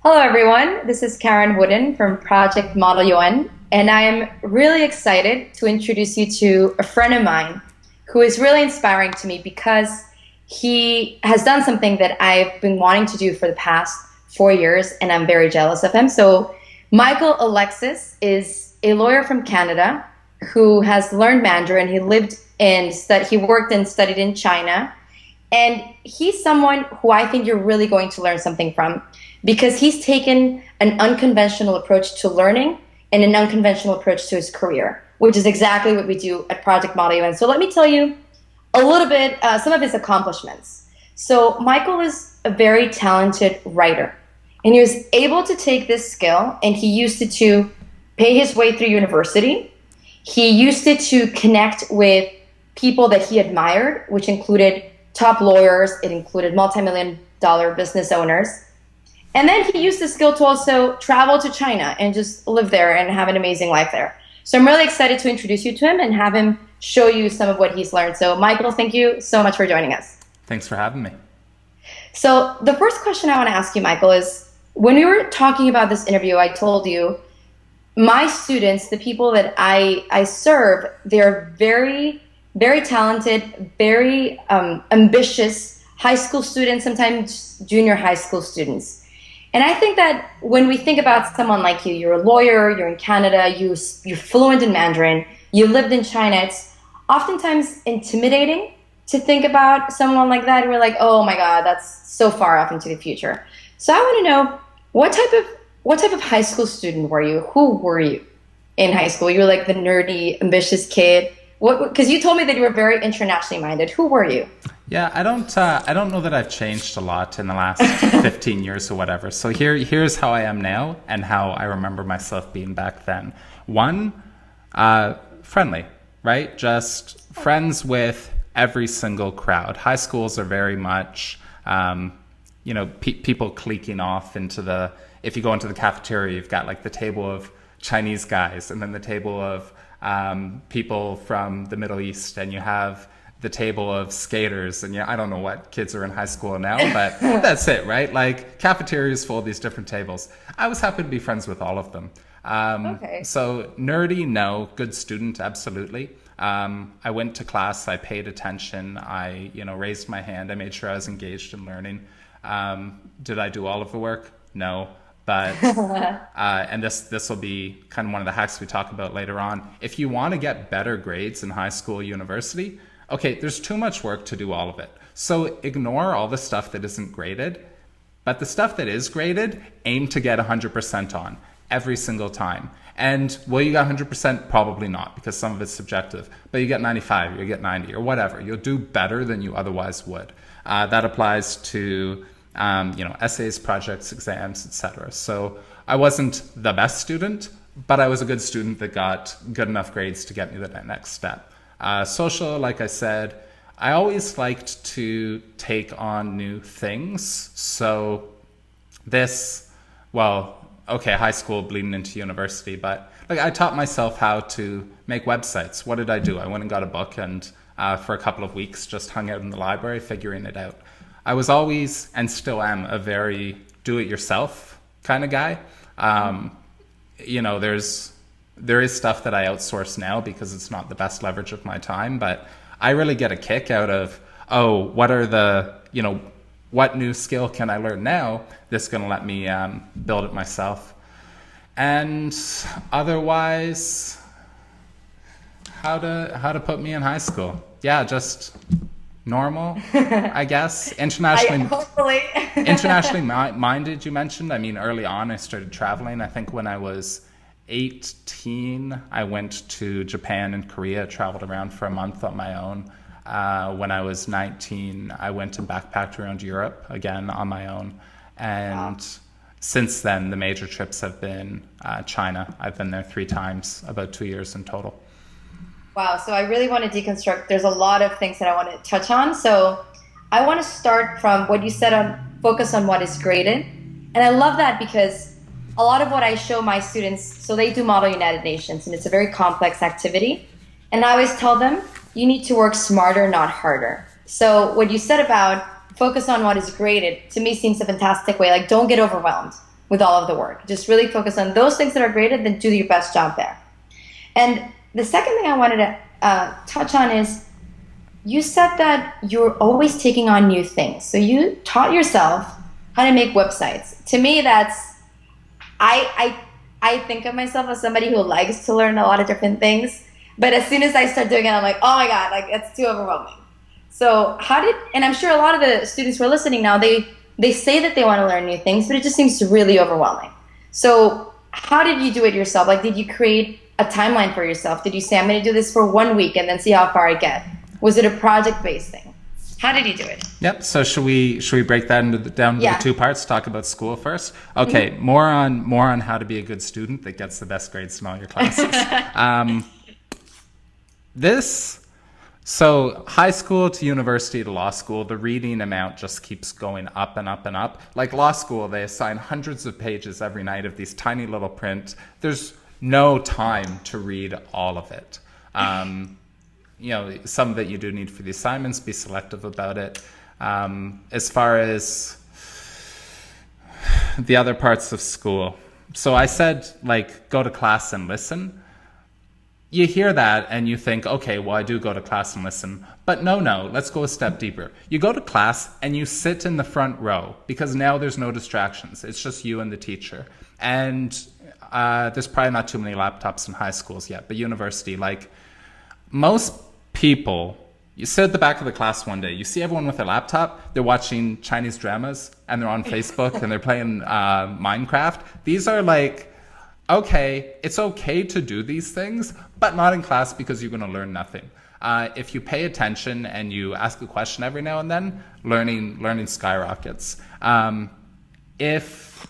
Hello, everyone. This is Karen Woodin from Project Model UN, and I am really excited to introduce you to a friend of mine who is really inspiring to me because he has done something that I've been wanting to do for the past 4 years, and I'm very jealous of him. So, Michael Alexis is a lawyer from Canada who has learned Mandarin. He worked and studied in China, and he's someone who I think you're really going to learn something from because he's taken an unconventional approach to learning and an unconventional approach to his career, which is exactly what we do at Project Model UN. So let me tell you a little bit, some of his accomplishments. So Michael is a very talented writer, and he was able to take this skill and he used it to pay his way through university. He used it to connect with people that he admired, which included top lawyers, it included multi-million-dollar business owners. And then he used the skill to also travel to China and just live there and have an amazing life there. So I'm really excited to introduce you to him and have him show you some of what he's learned. So Michael, thank you so much for joining us. Thanks for having me. So the first question I want to ask you, Michael, is when we were talking about this interview, I told you my students, the people that I serve, they're very, very talented, very ambitious high school students, sometimes junior high school students. And I think that when we think about someone like you, you're a lawyer, you're in Canada, you're fluent in Mandarin, you lived in China, it's oftentimes intimidating to think about someone like that. We're like, oh my God, that's so far off into the future. So I want to know, what type of high school student were you? Who were you in high school? You were like the nerdy, ambitious kid. Because you told me that you were very internationally minded. Who were you? Yeah, I don't know that I've changed a lot in the last 15 years or whatever. So here's how I am now and how I remember myself being back then. One, friendly, right? Just friends with every single crowd. High schools are very much, people cliquing off into if you go into the cafeteria, you've got like the table of Chinese guys and then the table of people from the Middle East, and you have the table of skaters, and I don't know what kids are in high school now, but that's it, right? Like cafeterias full of these different tables. I was happy to be friends with all of them. Okay. So nerdy, no. Good student, absolutely. I went to class, I paid attention, I raised my hand, I made sure I was engaged in learning. Did I do all of the work? No. But and this will be kind of one of the hacks we talk about later on. If you want to get better grades in high school, university, okay, there's too much work to do all of it. So ignore all the stuff that isn't graded, but the stuff that is graded, aim to get 100% on every single time. And will you get 100%? Probably not, because some of it's subjective. But you get 95, you get 90, or whatever. You'll do better than you otherwise would. That applies to essays, projects, exams, etc. So I wasn't the best student, but I was a good student that got good enough grades to get me to that next step. Social, like I said, I always liked to take on new things. So high school bleeding into university, but I taught myself how to make websites. What did I do? I went and got a book and for a couple of weeks just hung out in the library figuring it out. I was always, and still am, a very do-it-yourself kind of guy. There is stuff that I outsource now because it's not the best leverage of my time, but I really get a kick out of, what new skill can I learn now that's going to let me build it myself. And otherwise, how to put me in high school? Yeah, just normal, I guess. Internationally minded, you mentioned. I mean, early on, I started traveling. I think when I was 18, I went to Japan and Korea, traveled around for a month on my own. When I was 19, I went and backpacked around Europe, again, on my own. And since then, the major trips have been China. I've been there 3 times, about 2 years in total. Wow, so I really want to deconstruct. There's a lot of things that I want to touch on. So I want to start from what you said on focus on what is graded. And I love that because a lot of what I show my students, so they do Model United Nations, and it's a very complex activity. And I always tell them, you need to work smarter, not harder. So what you said about focus on what is graded, to me seems a fantastic way. Like, don't get overwhelmed. with all of the work. Just really focus on those things that are great and then do your best job there. And the second thing I wanted to touch on is you said that you're always taking on new things. So you taught yourself how to make websites. To me, that's I think of myself as somebody who likes to learn a lot of different things. But as soon as I start doing it, I'm like, oh my God, like it's too overwhelming. So and I'm sure a lot of the students who are listening now, they say that they want to learn new things, but it just seems really overwhelming. So how did you do it yourself? Like, did you create a timeline for yourself? Did you say, I'm going to do this for 1 week and then see how far I get? Was it a project-based thing? How did you do it? Yep. So should we break that down into the two parts? Talk about school first. Okay. Mm-hmm. More on how to be a good student that gets the best grades in all your classes. So high school to university to law school, the reading amount just keeps going up and up and up. Like law school, they assign hundreds of pages every night of these tiny little print. There's no time to read all of it. Some of it you do need for the assignments, be selective about it. As far as the other parts of school. So I said, like, go to class and listen. You hear that and you think, okay, well, I do go to class and listen. But no, let's go a step deeper. You go to class and you sit in the front row because now there's no distractions. It's just you and the teacher. And there's probably not too many laptops in high schools yet, but university, like most people, you sit at the back of the class one day, you see everyone with a laptop, they're watching Chinese dramas and they're on Facebook and they're playing Minecraft. These are like, okay, it's okay to do these things, but not in class because you're going to learn nothing. If you pay attention and you ask a question every now and then, learning skyrockets. If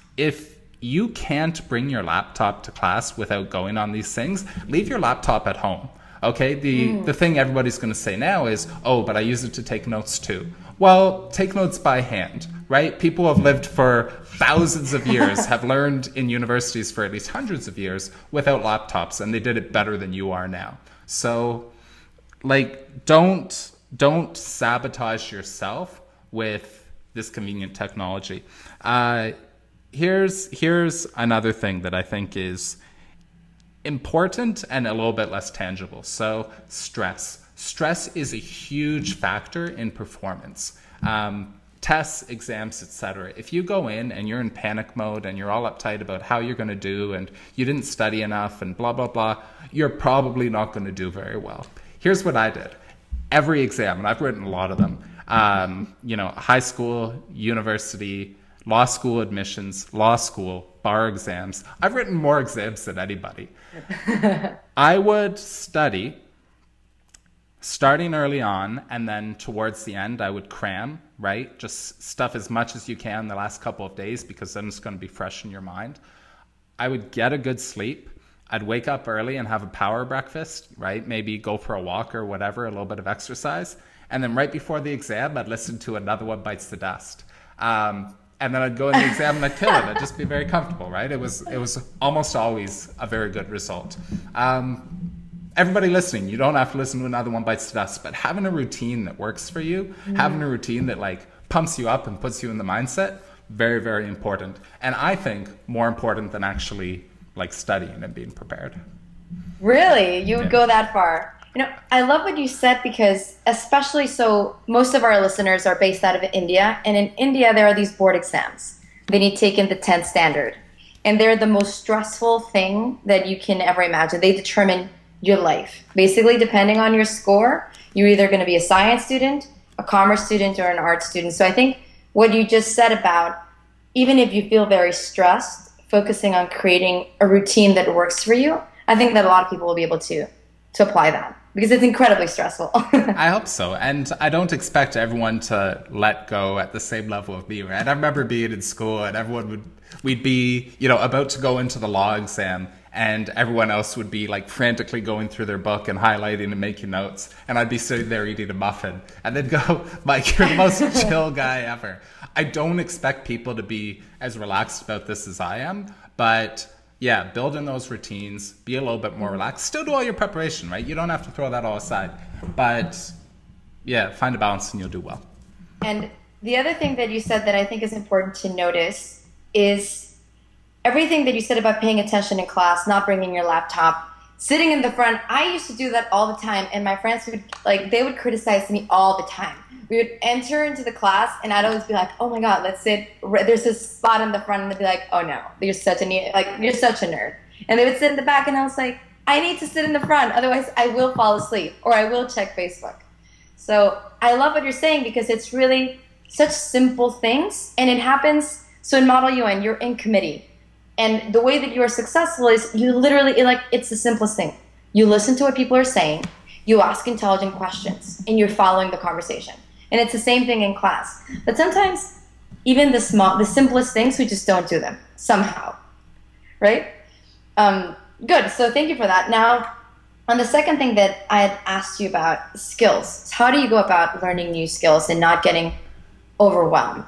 you can't bring your laptop to class without going on these things, leave your laptop at home. Okay, the thing everybody's going to say now is, oh, but I use it to take notes too. Well, take notes by hand, right? People who have lived for thousands of years have learned in universities for at least hundreds of years without laptops, and they did it better than you are now. So, like, don't sabotage yourself with this convenient technology. Here's another thing that I think is important and a little bit less tangible. So stress. Stress is a huge factor in performance. Tests, exams, etc. If you go in and you're in panic mode and you're all uptight about how you're going to do and you didn't study enough and blah, blah, blah, you're probably not going to do very well. Here's what I did. Every exam, and I've written a lot of them, high school, university, law school admissions, law school, bar exams. I've written more exams than anybody. I would study starting early on, and then towards the end, I would cram, right? Just stuff as much as you can the last couple of days because then it's going to be fresh in your mind. I would get a good sleep. I'd wake up early and have a power breakfast, right? Maybe go for a walk or whatever, a little bit of exercise. And then right before the exam, I'd listen to Another One Bites the Dust. And then I'd go in the exam and I'd kill it. I'd just be very comfortable, right? It was almost always a very good result. Everybody listening, you don't have to listen to Another One Bites the Dust, but having a routine that works for you, having a routine that like pumps you up and puts you in the mindset, very, very important. And I think more important than actually like studying and being prepared. Really? You would go that far? I love what you said because especially so most of our listeners are based out of India. And in India, there are these board exams. They need to take in the 10th standard. And they're the most stressful thing that you can ever imagine. They determine your life. Basically, depending on your score, you're either going to be a science student, a commerce student, or an art student. So I think what you just said about even if you feel very stressed, focusing on creating a routine that works for you, I think that a lot of people will be able to apply that. Because it's incredibly stressful. I hope so. And I don't expect everyone to let go at the same level of me, right? I remember being in school and we'd be, about to go into the law exam and everyone else would be like frantically going through their book and highlighting and making notes. And I'd be sitting there eating a muffin and they'd go, Mike, you're the most chill guy ever. I don't expect people to be as relaxed about this as I am, but yeah, build in those routines, be a little bit more relaxed. Still do all your preparation, right? You don't have to throw that all aside. But yeah, find a balance and you'll do well. And the other thing that you said that I think is important to notice is everything that you said about paying attention in class, not bringing your laptop, sitting in the front, I used to do that all the time. And my friends would, like, they would criticize me all the time. We would enter into the class and I'd always be like, oh my God, let's sit. There's this spot in the front. And they'd be like, oh no, you're such a nerd. And they would sit in the back and I was like, I need to sit in the front. Otherwise I will fall asleep or I will check Facebook. So I love what you're saying because it's really such simple things and it happens. So in Model UN, you're in committee. And the way that you are successful is you literally, like, it's the simplest thing. You listen to what people are saying, you ask intelligent questions, and you're following the conversation. And it's the same thing in class. But sometimes, even the simplest things, we just don't do them somehow, right? Good, so thank you for that. Now, on the second thing that I had asked you about, skills. How do you go about learning new skills and not getting overwhelmed?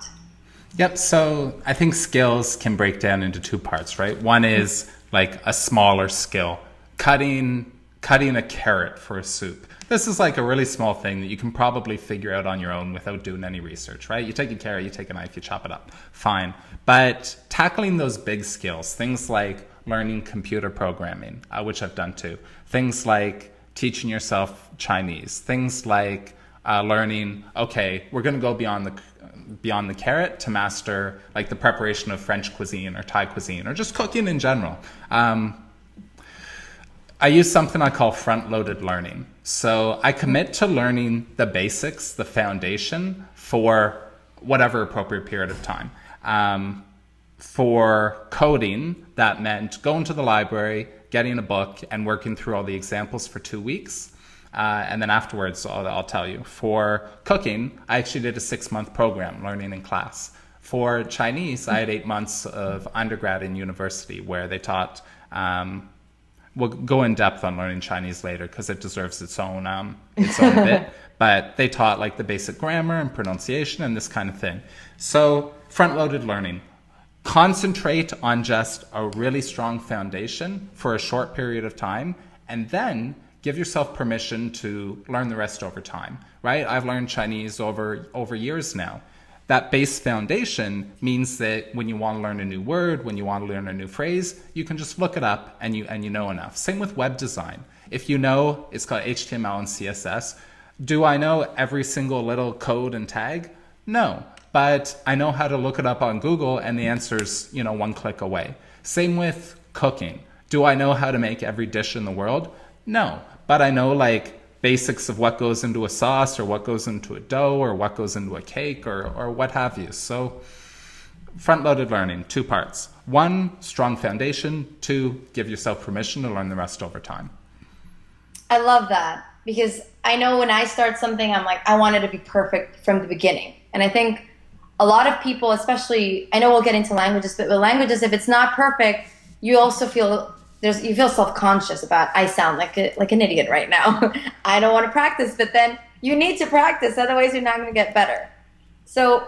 Yep. So I think skills can break down into two parts, right? One is like a smaller skill, cutting a carrot for a soup. This is like a really small thing that you can probably figure out on your own without doing any research, right? You take a carrot, you take a knife, you chop it up. Fine. But tackling those big skills, things like learning computer programming, which I've done too. Things like teaching yourself Chinese. Things like learning, okay, we're going to go beyond the carrot to master like the preparation of French cuisine or Thai cuisine or just cooking in general. I use something I call front-loaded learning. So I commit to learning the basics, the foundation for whatever appropriate period of time. For coding, that meant going to the library, getting a book, and working through all the examples for 2 weeks. And then afterwards, I'll tell you. For cooking, I actually did a 6-month program learning in class. For Chinese, I had 8 months of undergrad in university where they taught, we'll go in depth on learning Chinese later because it deserves its own bit. But they taught like the basic grammar and pronunciation and this kind of thing. So front-loaded learning. Concentrate on just a really strong foundation for a short period of time and then give yourself permission to learn the rest over time, right? I've learned Chinese over years now. That base foundation means that when you want to learn a new word, when you want to learn a new phrase, you can just look it up and you know enough. Same with web design. If you know, it's called HTML and CSS. Do I know every single little code and tag? No, but I know how to look it up on Google and the answer's, 1 click away. Same with cooking. Do I know how to make every dish in the world? No, but I know like basics of what goes into a sauce or what goes into a dough or what goes into a cake or what have you. So front-loaded learning, 2 parts. 1, strong foundation. 2, give yourself permission to learn the rest over time. I love that because I know when I start something, I'm like, I want it to be perfect from the beginning. And I think a lot of people, especially, I know we'll get into languages, but with languages, if it's not perfect, you also feel you feel self-conscious about, I sound like an idiot right now. I don't want to practice, but then you need to practice, otherwise you're not going to get better. So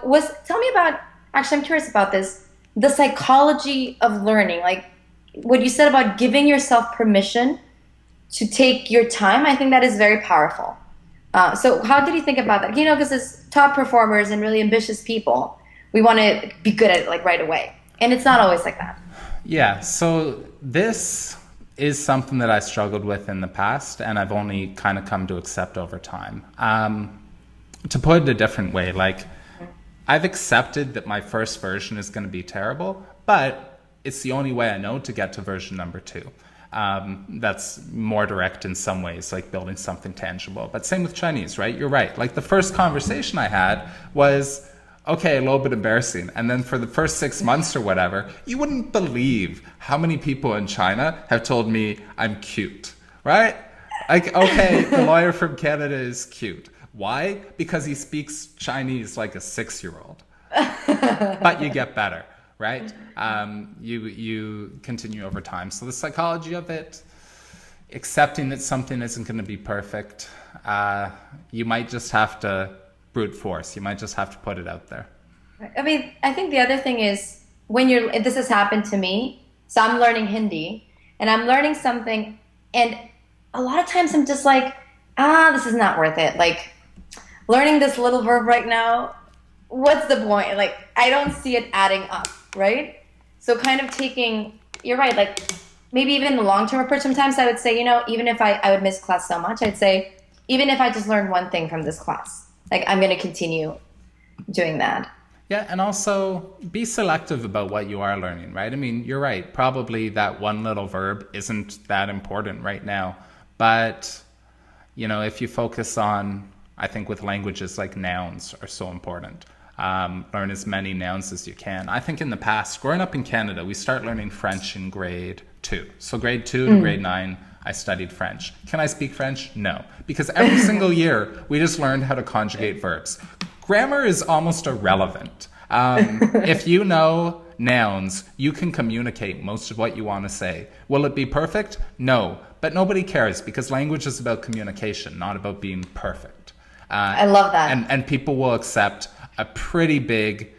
tell me about, actually I'm curious about this, the psychology of learning, like what you said about giving yourself permission to take your time. I think that is very powerful. So how did you think about that? Because as top performers and really ambitious people, we want to be good at it like right away. And it's not always like that. Yeah, so this is something that I struggled with in the past, and I've only kind of come to accept over time. To put it a different way, like I've accepted that my first version is going to be terrible, but it's the only way I know to get to version number 2. That's more direct in some ways, like building something tangible. But same with Chinese, right? You're right. Like the first conversation I had was, okay, a little bit embarrassing. And then for the first 6 months or whatever, you wouldn't believe how many people in China have told me I'm cute, right? Like, okay, the lawyer from Canada is cute. Why? Because he speaks Chinese like a 6-year-old. But you get better, right? You continue over time. So the psychology of it, accepting that something isn't going to be perfect, you might just have to brute force. You might just have to put it out there. I mean, I think the other thing is this has happened to me. So I'm learning Hindi and I'm learning something. And a lot of times I'm just like, this is not worth it. Like learning this little verb right now, what's the point? Like, I don't see it adding up, right? So kind of taking, you're right, like maybe even the long-term approach, sometimes I would say, even if I would miss class so much, I'd say, even if I just learned one thing from this class, like I'm going to continue doing that. Yeah, and also be selective about what you are learning, right? I mean, you're right. Probably that one little verb isn't that important right now. But, if you focus on, I think with languages like nouns are so important. Learn as many nouns as you can. I think in the past, growing up in Canada, we start learning French in grade 2. So grade 2 to grade 9, I studied French. Can I speak French? No. Because every single year, we just learned how to conjugate verbs. Grammar is almost irrelevant. If you know nouns, you can communicate most of what you want to say. Will it be perfect? No. But nobody cares because language is about communication, not about being perfect. I love that. And people will accept a pretty big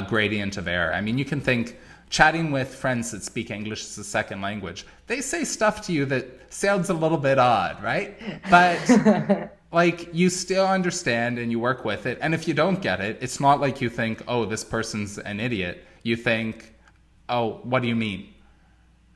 gradient of error. I mean, you can think chatting with friends that speak English as a second language, they say stuff to you that sounds a little bit odd, right? But like you still understand and you work with it. And if you don't get it, it's not like you think, oh, this person's an idiot. You think, oh, what do you mean?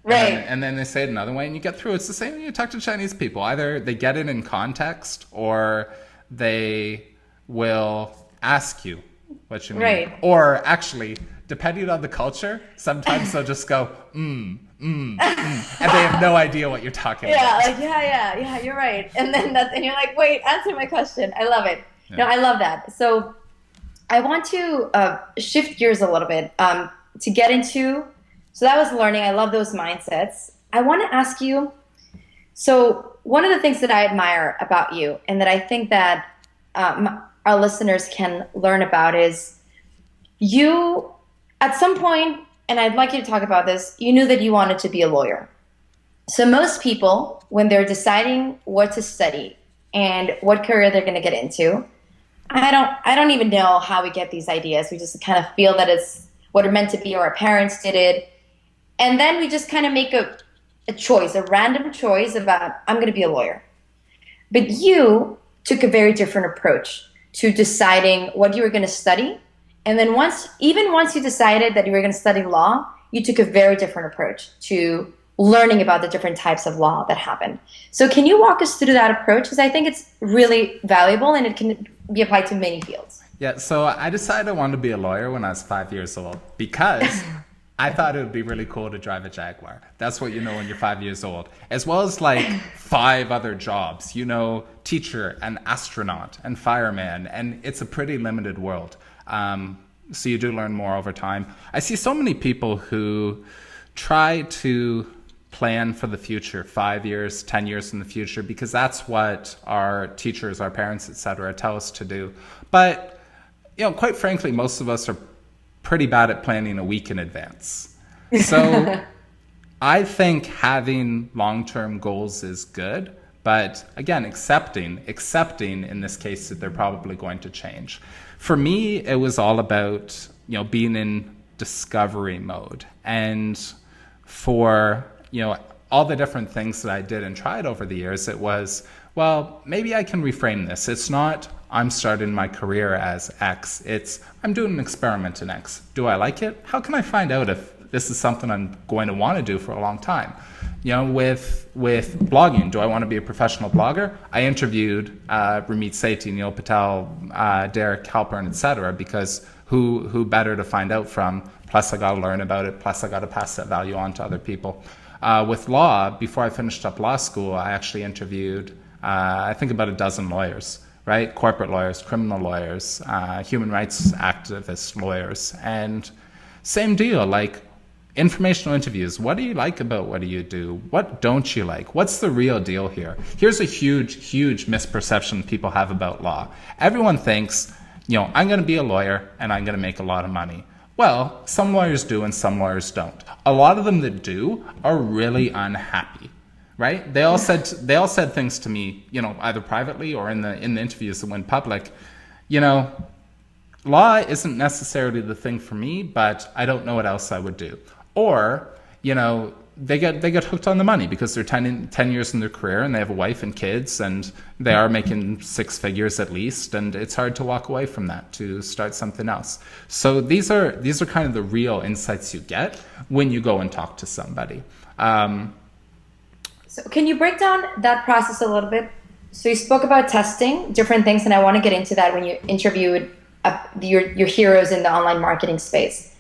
Right. And then they say it another way and you get through. It's the same when you talk to Chinese people. Either they get it in context or they will ask you what you mean. Right. Or actually, depending on the culture, sometimes they'll just go, and they have no idea what you're talking about. Like, yeah, you're right. And then and you're like, wait, answer my question. I love it. Yeah. No, I love that. So I want to shift gears a little bit to get into, so that was learning. I love those mindsets. I want to ask you, so one of the things that I admire about you and that I think that our listeners can learn about is you, at some point, and I'd like you to talk about this, you knew that you wanted to be a lawyer. So most people, when they're deciding what to study and what career they're going to get into, I don't even know how we get these ideas. We just kind of feel that it's what it meant to be, or our parents did it. And then we just kind of make a choice, a random choice about, I'm going to be a lawyer. But you took a very different approach to deciding what you were going to study. And then once you decided that you were going to study law, you took a very different approach to learning about the different types of law that happen. So can you walk us through that approach? Because I think it's really valuable and it can be applied to many fields. Yeah, so I decided I wanted to be a lawyer when I was 5 years old because I thought it would be really cool to drive a Jaguar. That's what you know when you're 5 years old. As well as like 5 other jobs, teacher and astronaut and fireman, and it's a pretty limited world. So you do learn more over time. I see so many people who try to plan for the future, 5 years, 10 years in the future, because that's what our teachers, our parents, etc., tell us to do. But, quite frankly, most of us are pretty bad at planning a week in advance. So I think having long-term goals is good, but again, accepting in this case that they're probably going to change. For me, it was all about, being in discovery mode. And for, all the different things that I did and tried over the years, it was, well, maybe I can reframe this. It's not, I'm starting my career as X. It's, I'm doing an experiment in X. Do I like it? How can I find out if this is something I'm going to want to do for a long time? With blogging, do I want to be a professional blogger? I interviewed Ramit Sethi, Neil Patel, Derek Halpern, etc., because who better to find out from? Plus, I got to learn about it. Plus, I got to pass that value on to other people. With law, before I finished up law school, I actually interviewed, I think, about a dozen lawyers, right? Corporate lawyers, criminal lawyers, human rights activist lawyers, and same deal, like informational interviews. What do you like about what do you do? What don't you like? What's the real deal here? Here's a huge misperception people have about law. Everyone thinks, I'm going to be a lawyer and I'm going to make a lot of money. Well, some lawyers do and some lawyers don't. A lot of them that do are really unhappy, right? They all said things to me, either privately or in the interviews that went public. Law isn't necessarily the thing for me, but I don't know what else I would do. Or, they get hooked on the money because they're 10 years in their career and they have a wife and kids and they are making six figures at least, and it's hard to walk away from that to start something else. So these are kind of the real insights you get when you go and talk to somebody. So can you break down that process a little bit? So you spoke about testing different things, and I want to get into that when you interviewed your heroes in the online marketing space.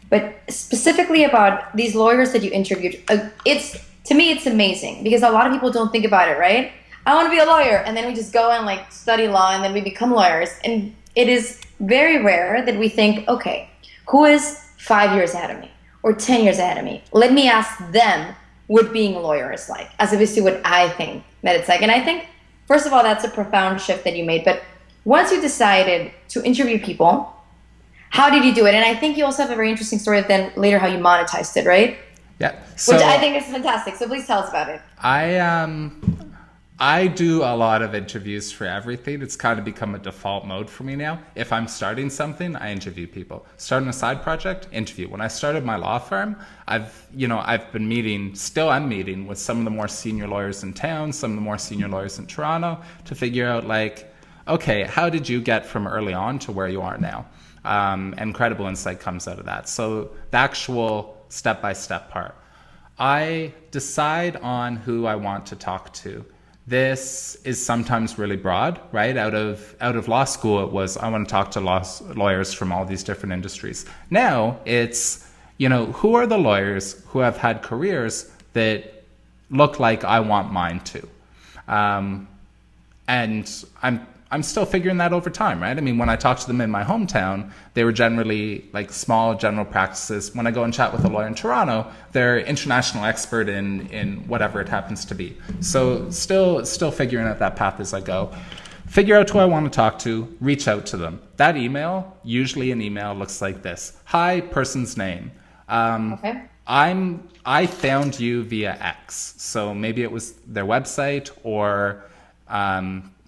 But specifically about these lawyers that you interviewed, to me it's amazing because a lot of people don't think about it, right? I want to be a lawyer, and then we just go and like study law, and then we become lawyers. And it is very rare that we think, okay, who is 5 years ahead of me or 10 years ahead of me? Let me ask them what being a lawyer is like, as opposed to what I think that it's like. And I think, first of all, that's a profound shift that you made. But once you decided to interview people, how did you do it? And I think you also have a very interesting story then later how you monetized it, right? Yeah. So, which I think is fantastic. So please tell us about it. I do a lot of interviews for everything. It's kind of become a default mode for me now. If I'm starting something, I interview people. Starting a side project, interview. When I started my law firm, I'm meeting with some of the more senior lawyers in town, some of the more senior lawyers in Toronto to figure out like, okay, how did you get from early on to where you are now? And credible insight comes out of that. So the actual step-by-step part. I decide on who I want to talk to. This is sometimes really broad, right? Out of law school, it was, I want to talk to lawyers from all these different industries. Now it's, who are the lawyers who have had careers that look like I want mine to? And I'm still figuring that over time, right? I mean, when I talk to them in my hometown, they were generally like small general practices. When I go and chat with a lawyer in Toronto, they're international expert in whatever it happens to be. So still figuring out that path as I go. Figure out who I want to talk to, reach out to them. That email, usually an email looks like this. Hi, person's name. Okay. I found you via X. So maybe it was their website or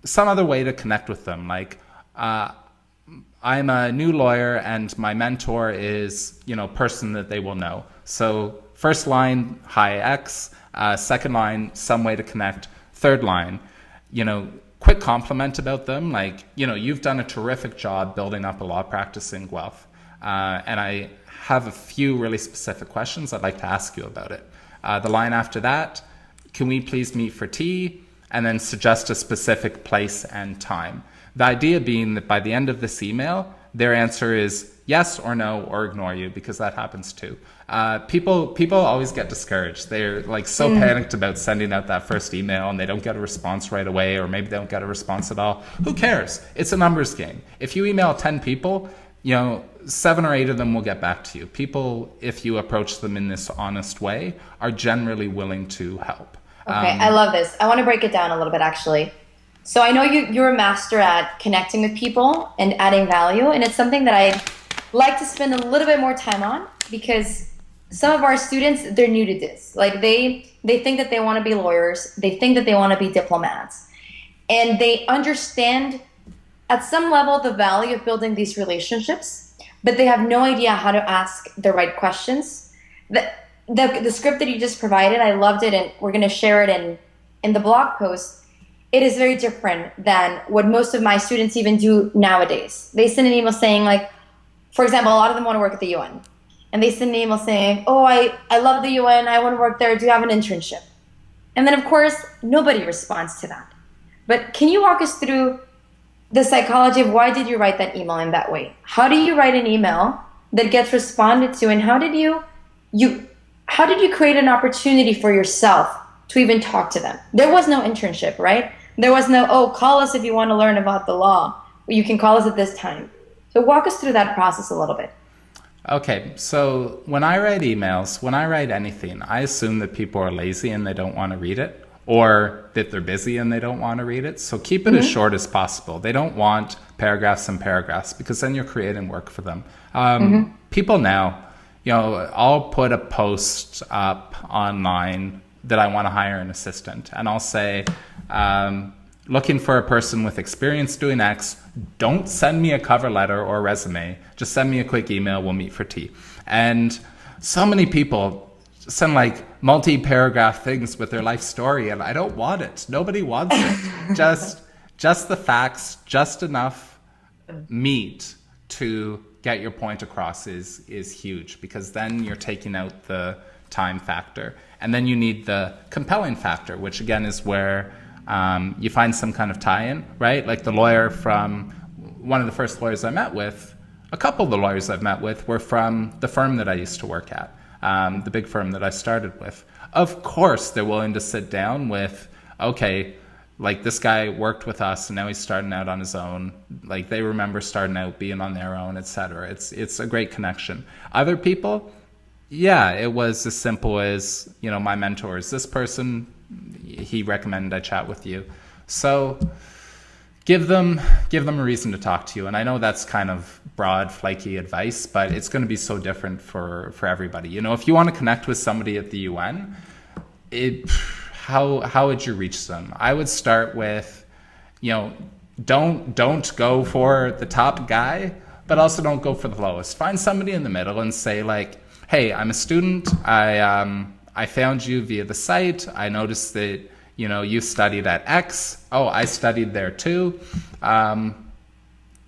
some other way to connect with them. Like, I'm a new lawyer and my mentor is, person that they will know. So first line, hi X, second line, some way to connect, third line, quick compliment about them. Like, you've done a terrific job building up a law practice in Guelph. And I have a few really specific questions I'd like to ask you about it. The line after that, can we please meet for tea? And then suggest a specific place and time. The idea being that by the end of this email, their answer is yes or no or ignore you, because that happens too. People always get discouraged. They're like so panicked about sending out that first email and they don't get a response right away, or maybe they don't get a response at all. Who cares? It's a numbers game. If you email 10 people, 7 or 8 of them will get back to you. People, if you approach them in this honest way, are generally willing to help. Okay, I love this. I want to break it down a little bit, actually. So I know you're a master at connecting with people and adding value, and it's something that I like to spend a little bit more time on, because some of our students, they're new to this. Like they think that they want to be lawyers, they think that they want to be diplomats, and they understand at some level the value of building these relationships, but they have no idea how to ask the right questions. The script that you just provided, I loved it, and we're going to share it in the blog post. It is very different than what most of my students even do nowadays. They send an email saying, like, for example, a lot of them want to work at the UN. And they send an email saying, oh, I love the UN, I want to work there, do you have an internship? And then, of course, nobody responds to that. But can you walk us through the psychology of why did you write that email in that way? How do you write an email that gets responded to, and how did you create an opportunity for yourself to even talk to them? There was no internship, right? There was no, oh, call us if you want to learn about the law. You can call us at this time. So walk us through that process a little bit. Okay, so when I write emails, when I write anything, I assume that people are lazy and they don't want to read it, or that they're busy and they don't want to read it. So keep it as short as possible. They don't want paragraphs and paragraphs, because then you're creating work for them. People now, I'll put a post up online that I want to hire an assistant, and I'll say, looking for a person with experience doing X. Don't send me a cover letter or resume. Just send me a quick email. We'll meet for tea. And so many people send like multi-paragraph things with their life story, and I don't want it. Nobody wants it. Just the facts, just enough meat to get your point across is huge, because then you're taking out the time factor, and then you need the compelling factor, which again is where you find some kind of tie-in, right? Like the lawyer from one of the first lawyers I met with, a couple of the lawyers I've met with were from the firm that I used to work at, the big firm that I started with. Of course, they're willing to sit down with, okay, like this guy worked with us and now he's starting out on his own. Like they remember starting out, being on their own, etc. It's a great connection. Other people, yeah, it was as simple as, you know, my mentor is this person, he recommended I chat with you. So give them a reason to talk to you. And I know that's kind of broad, flaky advice, but it's going to be so different for everybody. You know, if you want to connect with somebody at the UN, how would you reach them? I would start with, you know, don't go for the top guy, but also don't go for the lowest. Find somebody in the middle and say like, hey, I'm a student. I found you via the site. I noticed that, you know, you studied at X. Oh, I studied there too.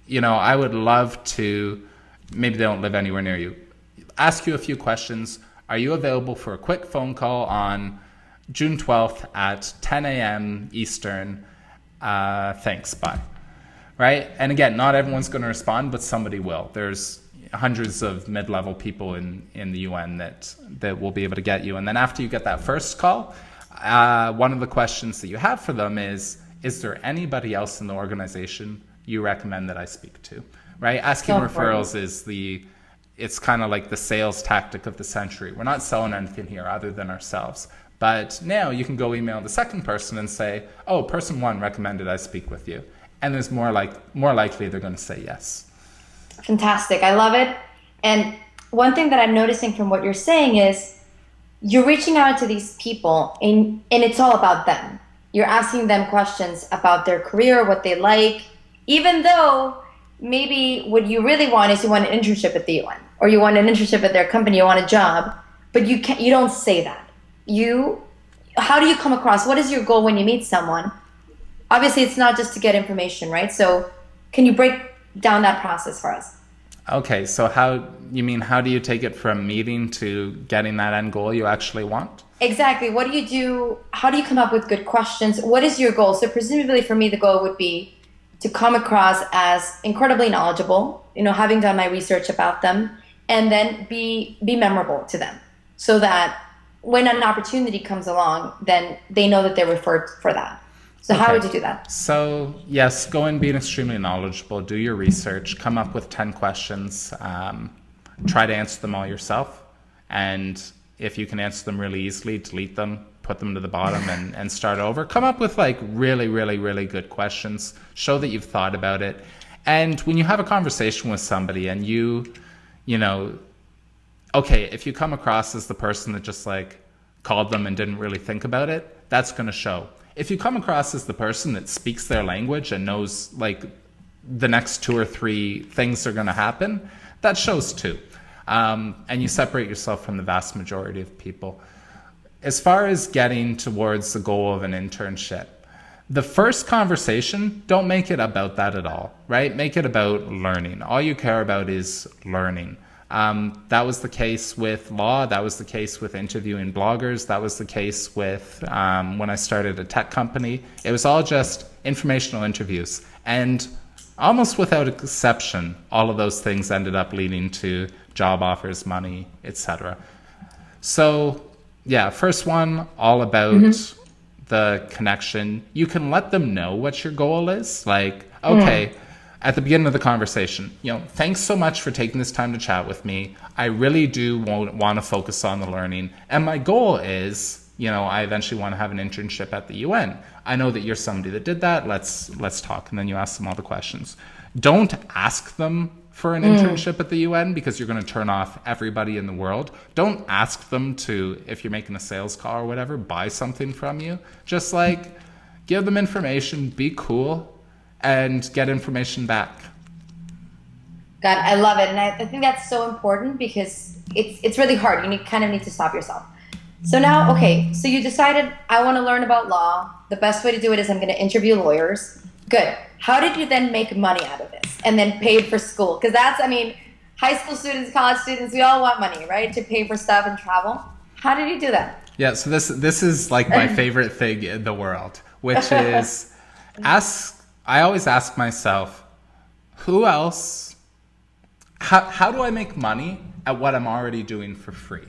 You know, I would love to, maybe they don't live anywhere near you, ask you a few questions. Are you available for a quick phone call on June 12th at 10 a.m. Eastern? Thanks, bye. Right? And again, not everyone's going to respond, but somebody will. There's hundreds of mid-level people in the UN that will be able to get you. And then after you get that first call, one of the questions that you have for them is there anybody else in the organization you recommend that I speak to? Right? Asking referrals is it's kind of like the sales tactic of the century. We're not selling anything here other than ourselves. But now you can go email the second person and say, oh, person one recommended I speak with you. And there's more likely they're going to say yes. Fantastic. I love it. And one thing that I'm noticing from what you're saying is you're reaching out to these people and it's all about them. You're asking them questions about their career, what they like, even though maybe what you really want is you want an internship at the UN, or you want an internship at their company, you want a job, but you don't say that. How do you come across? What is your goal when you meet someone? Obviously, it's not just to get information, right? So can you break down that process for us? Okay, so how do you take it from meeting to getting that end goal you actually want? Exactly. What do you do? How do you come up with good questions? What is your goal? So presumably for me, the goal would be to come across as incredibly knowledgeable, you know, having done my research about them, and then be memorable to them so that when an opportunity comes along, then they know that they're referred for that. So okay. How would you do that? So yes, go and be extremely knowledgeable, do your research, come up with 10 questions, try to answer them all yourself. And if you can answer them really easily, delete them, put them to the bottom and start over. Come up with like really, really, really good questions. Show that you've thought about it. And when you have a conversation with somebody and you know, okay, if you come across as the person that just like called them and didn't really think about it, that's going to show. If you come across as the person that speaks their language and knows like the next 2 or 3 things are going to happen, that shows too. And you separate yourself from the vast majority of people. As far as getting towards the goal of an internship, the first conversation, don't make it about that at all, right? Make it about learning. All you care about is learning. That was the case with law. That was the case with interviewing bloggers. That was the case with when I started a tech company. It was all just informational interviews. And almost without exception, all of those things ended up leading to job offers, money, etc. So yeah, first one, all about the connection. You can let them know what your goal is. Like, okay, at the beginning of the conversation, you know, thanks so much for taking this time to chat with me. I really do want to focus on the learning. And my goal is, you know, I eventually want to have an internship at the UN. I know that you're somebody that did that. Let's talk. And then you ask them all the questions. Don't ask them for an internship at the UN because you're going to turn off everybody in the world. Don't ask them to, if you're making a sales call or whatever, buy something from you. Just like give them information, be cool, and get information back. God, I love it. And I think that's so important because it's really hard. You kind of need to stop yourself. So now, okay, so you decided I want to learn about law. The best way to do it is I'm going to interview lawyers. Good. How did you then make money out of this and then paid for school? Because that's, I mean, high school students, college students, we all want money, right? To pay for stuff and travel. How did you do that? Yeah, so this is like my favorite thing in the world, which is I always ask myself, who else, how do I make money at what I'm already doing for free?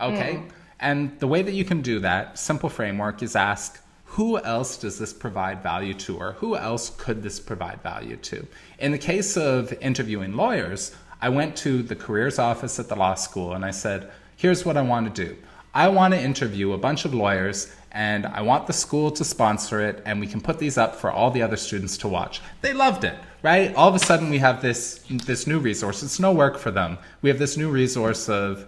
Okay? And the way that you can do that, simple framework, is ask, who else does this provide value to, or who else could this provide value to? In the case of interviewing lawyers, I went to the careers office at the law school and I said, here's what I want to do. I want to interview a bunch of lawyers and I want the school to sponsor it and we can put these up for all the other students to watch. They loved it, right? All of a sudden we have this new resource. It's no work for them. We have this new resource of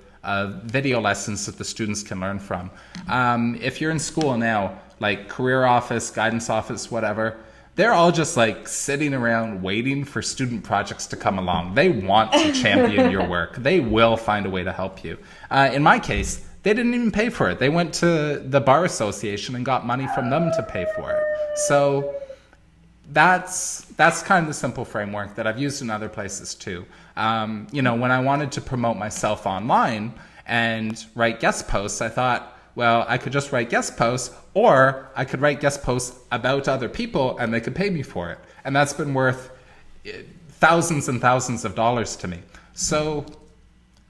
video lessons that the students can learn from. If you're in school now, like career office, guidance office, whatever, they're all just like sitting around waiting for student projects to come along. They want to champion your work. They will find a way to help you. In my case, they didn't even pay for it. They went to the bar association and got money from them to pay for it. So that's kind of the simple framework that I've used in other places too. When I wanted to promote myself online and write guest posts, I thought, well, I could just write guest posts, or I could write guest posts about other people and they could pay me for it. And that's been worth thousands and thousands of dollars to me. So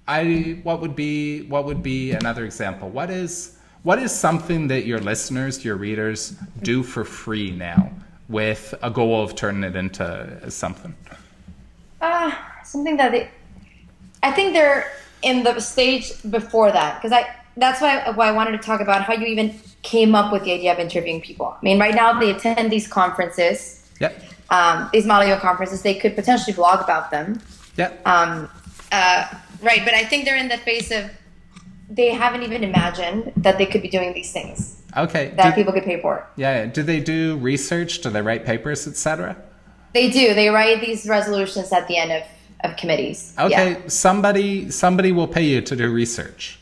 what would be another example? What is something that your listeners, your readers do for free now with a goal of turning it into something? Something that I think they're in the stage before that, because that's why I wanted to talk about how you even came up with the idea of interviewing people. I mean, right now they attend these conferences, these Model UN conferences. They could potentially blog about them. Right, but I think they're in the phase of they haven't even imagined that they could be doing these things. Okay. That people could pay for. Yeah. Do they do research? Do they write papers, etc.? They do. They write these resolutions at the end of committees. Okay. Yeah. Somebody will pay you to do research.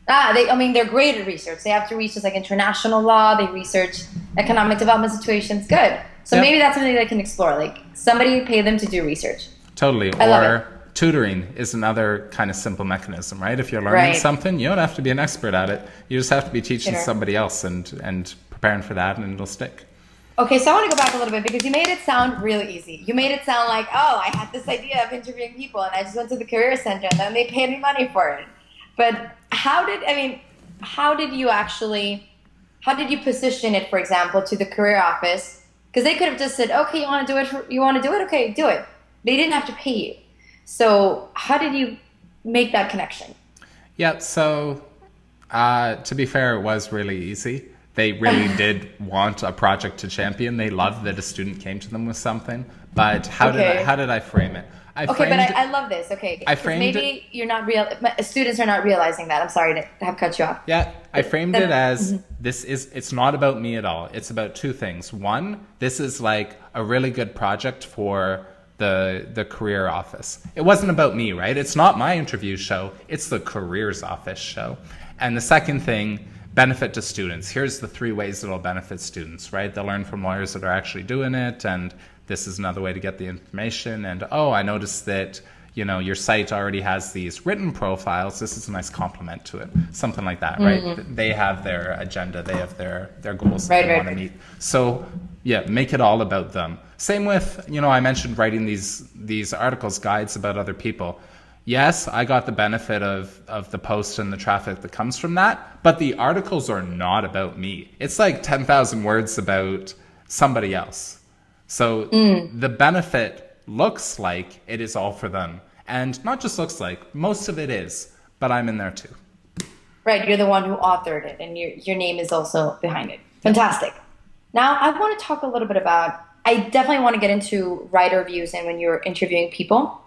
They're great at research. They have to research like international law. They research economic development situations. Good. So maybe that's something they can explore. Like somebody pay them to do research. Totally. I love it. Tutoring is another kind of simple mechanism, right? If you're learning something, you don't have to be an expert at it. You just have to be teaching somebody else and preparing for that, and it'll stick. Okay, so I want to go back a little bit because you made it sound really easy. You made it sound like, oh, I had this idea of interviewing people and I just went to the career center and then they paid me money for it. But how did you position it, for example, to the career office? Because they could have just said, okay, you want to do it? Okay, do it. They didn't have to pay you. So how did you make that connection? Yeah, so to be fair, it was really easy. They really did want a project to champion. They loved that a student came to them with something. But how did I frame it? I love this. Okay, maybe you're not students are not realizing that. I'm sorry to have cut you off. Yeah, I framed it as it's not about me at all. It's about two things. One, this is like a really good project for the career office. It wasn't about me, right? It's not my interview show. It's the careers office show. And the second thing, benefit to students. Here's the 3 ways it'll benefit students, right? They'll learn from lawyers that are actually doing it, and this is another way to get the information. And I noticed that your site already has these written profiles. This is a nice complement to it. Something like that, right? They have their agenda. They have their goals that they want to meet. So yeah, make it all about them. Same with, I mentioned writing these articles, guides about other people. Yes, I got the benefit of the post and the traffic that comes from that, but the articles are not about me. It's like 10,000 words about somebody else. So the benefit looks like it is all for them. And not just looks like, most of it is, but I'm in there too. Right, you're the one who authored it, and your name is also behind it. Fantastic. Now, I want to talk a little bit about, I definitely want to get into writer reviews and when you're interviewing people.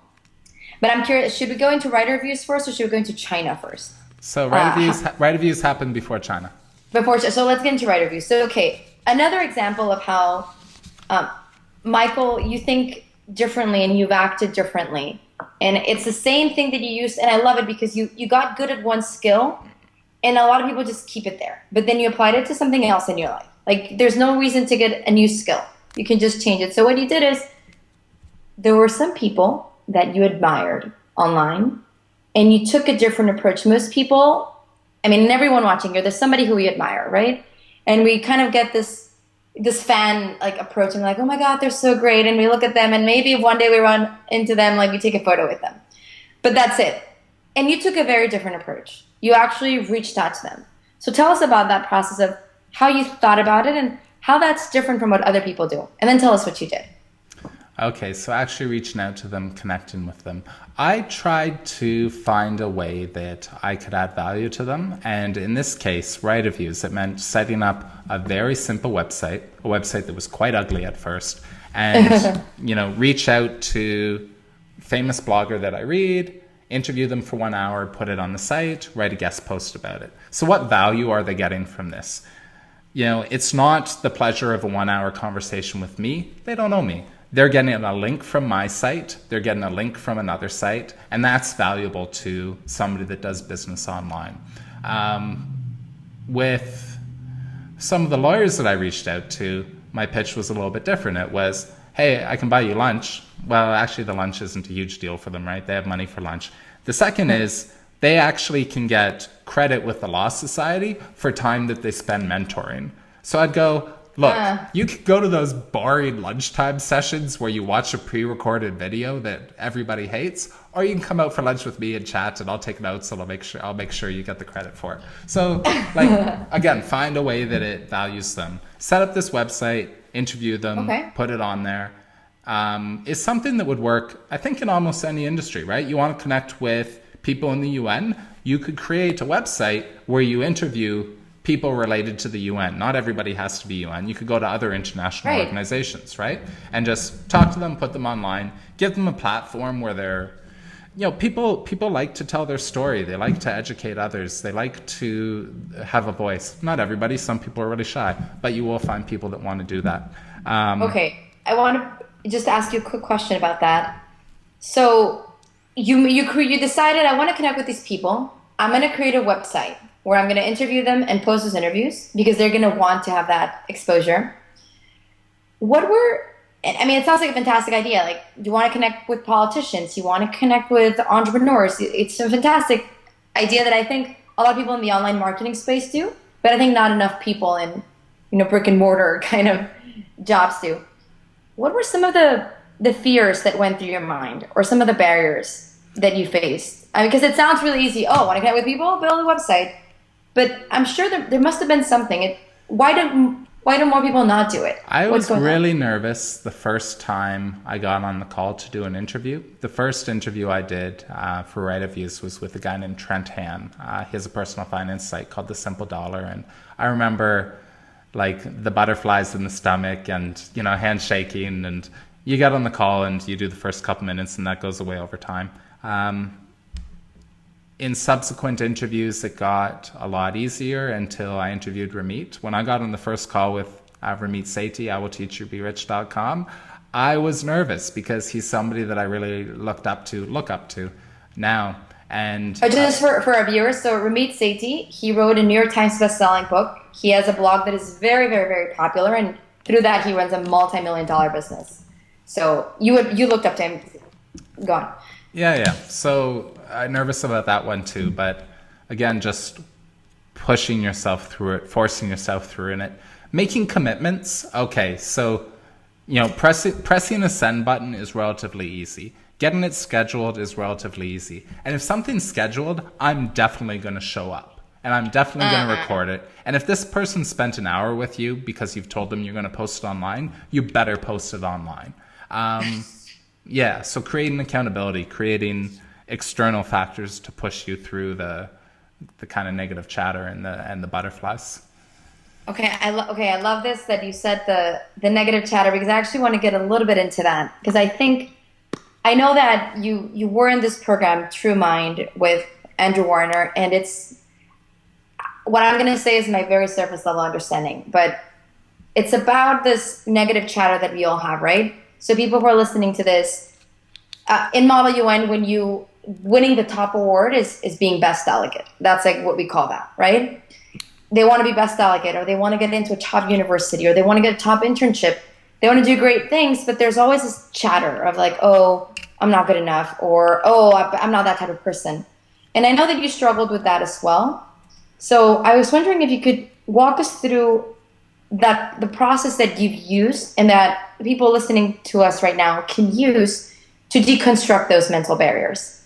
But I'm curious, should we go into writer reviews first or should we go into China first? So writer reviews happened before China. So let's get into writer reviews. So, okay, another example of how, Michael, you think differently and you've acted differently. And it's the same thing that you used, and I love it because you got good at one skill and a lot of people just keep it there. But then you applied it to something else in your life. Like there's no reason to get a new skill. You can just change it. So what you did is there were some people that you admired online and you took a different approach. Most people, I mean, and everyone watching here, there's somebody who we admire, right? And we kind of get this fan like approach and like, oh my God, they're so great. And we look at them and maybe if one day we run into them, like we take a photo with them. But that's it. And you took a very different approach. You actually reached out to them. So tell us about that process of how you thought about it and how that's different from what other people do. And then tell us what you did. Okay, so actually reaching out to them, connecting with them. I tried to find a way that I could add value to them. And in this case, write reviews. It meant setting up a very simple website, a website that was quite ugly at first, and reach out to famous blogger that I read, interview them for 1 hour, put it on the site, write a guest post about it. So what value are they getting from this? It's not the pleasure of a 1 hour conversation with me. They don't know me. They're getting a link from my site. They're getting a link from another site. And that's valuable to somebody that does business online. With some of the lawyers that I reached out to, my pitch was a little bit different. It was, hey, I can buy you lunch. Well, actually, the lunch isn't a huge deal for them, right? They have money for lunch. The second is they actually can get credit with the Law Society for time that they spend mentoring. So I'd go, look, you could go to those boring lunchtime sessions where you watch a pre-recorded video that everybody hates, or you can come out for lunch with me and chat, and I'll take notes and I'll make sure you get the credit for it. So, again, find a way that it values them. Set up this website, interview them, put it on there. Is something that would work, I think, in almost any industry, right? You want to connect with people in the UN, you could create a website where you interview people related to the UN. Not everybody has to be UN. You could go to other international organizations, right? And just talk to them, put them online, give them a platform where they're, people like to tell their story. They like to educate others. They like to have a voice. Not everybody. Some people are really shy, but you will find people that want to do that. Okay. I want to just ask you a quick question about that. So you decided I want to connect with these people. I'm going to create a website where I'm going to interview them and post those interviews because they're going to want to have that exposure. It sounds like a fantastic idea. Like, you want to connect with politicians, you want to connect with entrepreneurs. It's a fantastic idea that I think a lot of people in the online marketing space do, but I think not enough people in, brick and mortar kind of jobs do. What were some of the fears that went through your mind, or some of the barriers that you faced? Because it sounds really easy. Oh, want to connect with people? Build a website. But I'm sure there must have been something. Why do more people not do it? I was really nervous the first time I got on the call to do an interview. The first interview I did for Write Reviews was with a guy named Trent Han. He has a personal finance site called The Simple Dollar. And I remember the butterflies in the stomach and, handshaking. And you get on the call and you do the first couple minutes and that goes away over time. In subsequent interviews, it got a lot easier until I interviewed Ramit. When I got on the first call with Ramit Sethi, IWillTeachYouBeRich.com, I was nervous because he's somebody that I really look up to now. And just for our viewers, so Ramit Sethi, he wrote a New York Times best-selling book. He has a blog that is very, very, very popular, and through that, he runs a multi-million-dollar business. So you looked up to him. Go on. Yeah. So I'm nervous about that one too, but again, just pushing yourself through it, forcing yourself through in it, making commitments. Okay, so pressing a send button is relatively easy. Getting it scheduled is relatively easy. And if something's scheduled, I'm definitely going to show up. And I'm definitely going to record it. And if this person spent an hour with you because you've told them you're going to post it online, you better post it online. Yeah, so creating accountability, creating external factors to push you through the kind of negative chatter and the butterflies. Okay, I love this that you said the negative chatter, because I actually want to get a little bit into that, because I know that you were in this program True Mind with Andrew Warner, and it's what I'm going to say is my very surface level understanding, but it's about this negative chatter that we all have, right? So people who are listening to this, in Model UN, when you winning the top award is being best delegate. That's like what we call that, right? They want to be best delegate, or they want to get into a top university, or they want to get a top internship. They want to do great things, but there's always this chatter of like, oh, I'm not good enough, or oh, I'm not that type of person. And I know that you struggled with that as well. So I was wondering if you could walk us through the process that you've used and that people listening to us right now can use to deconstruct those mental barriers.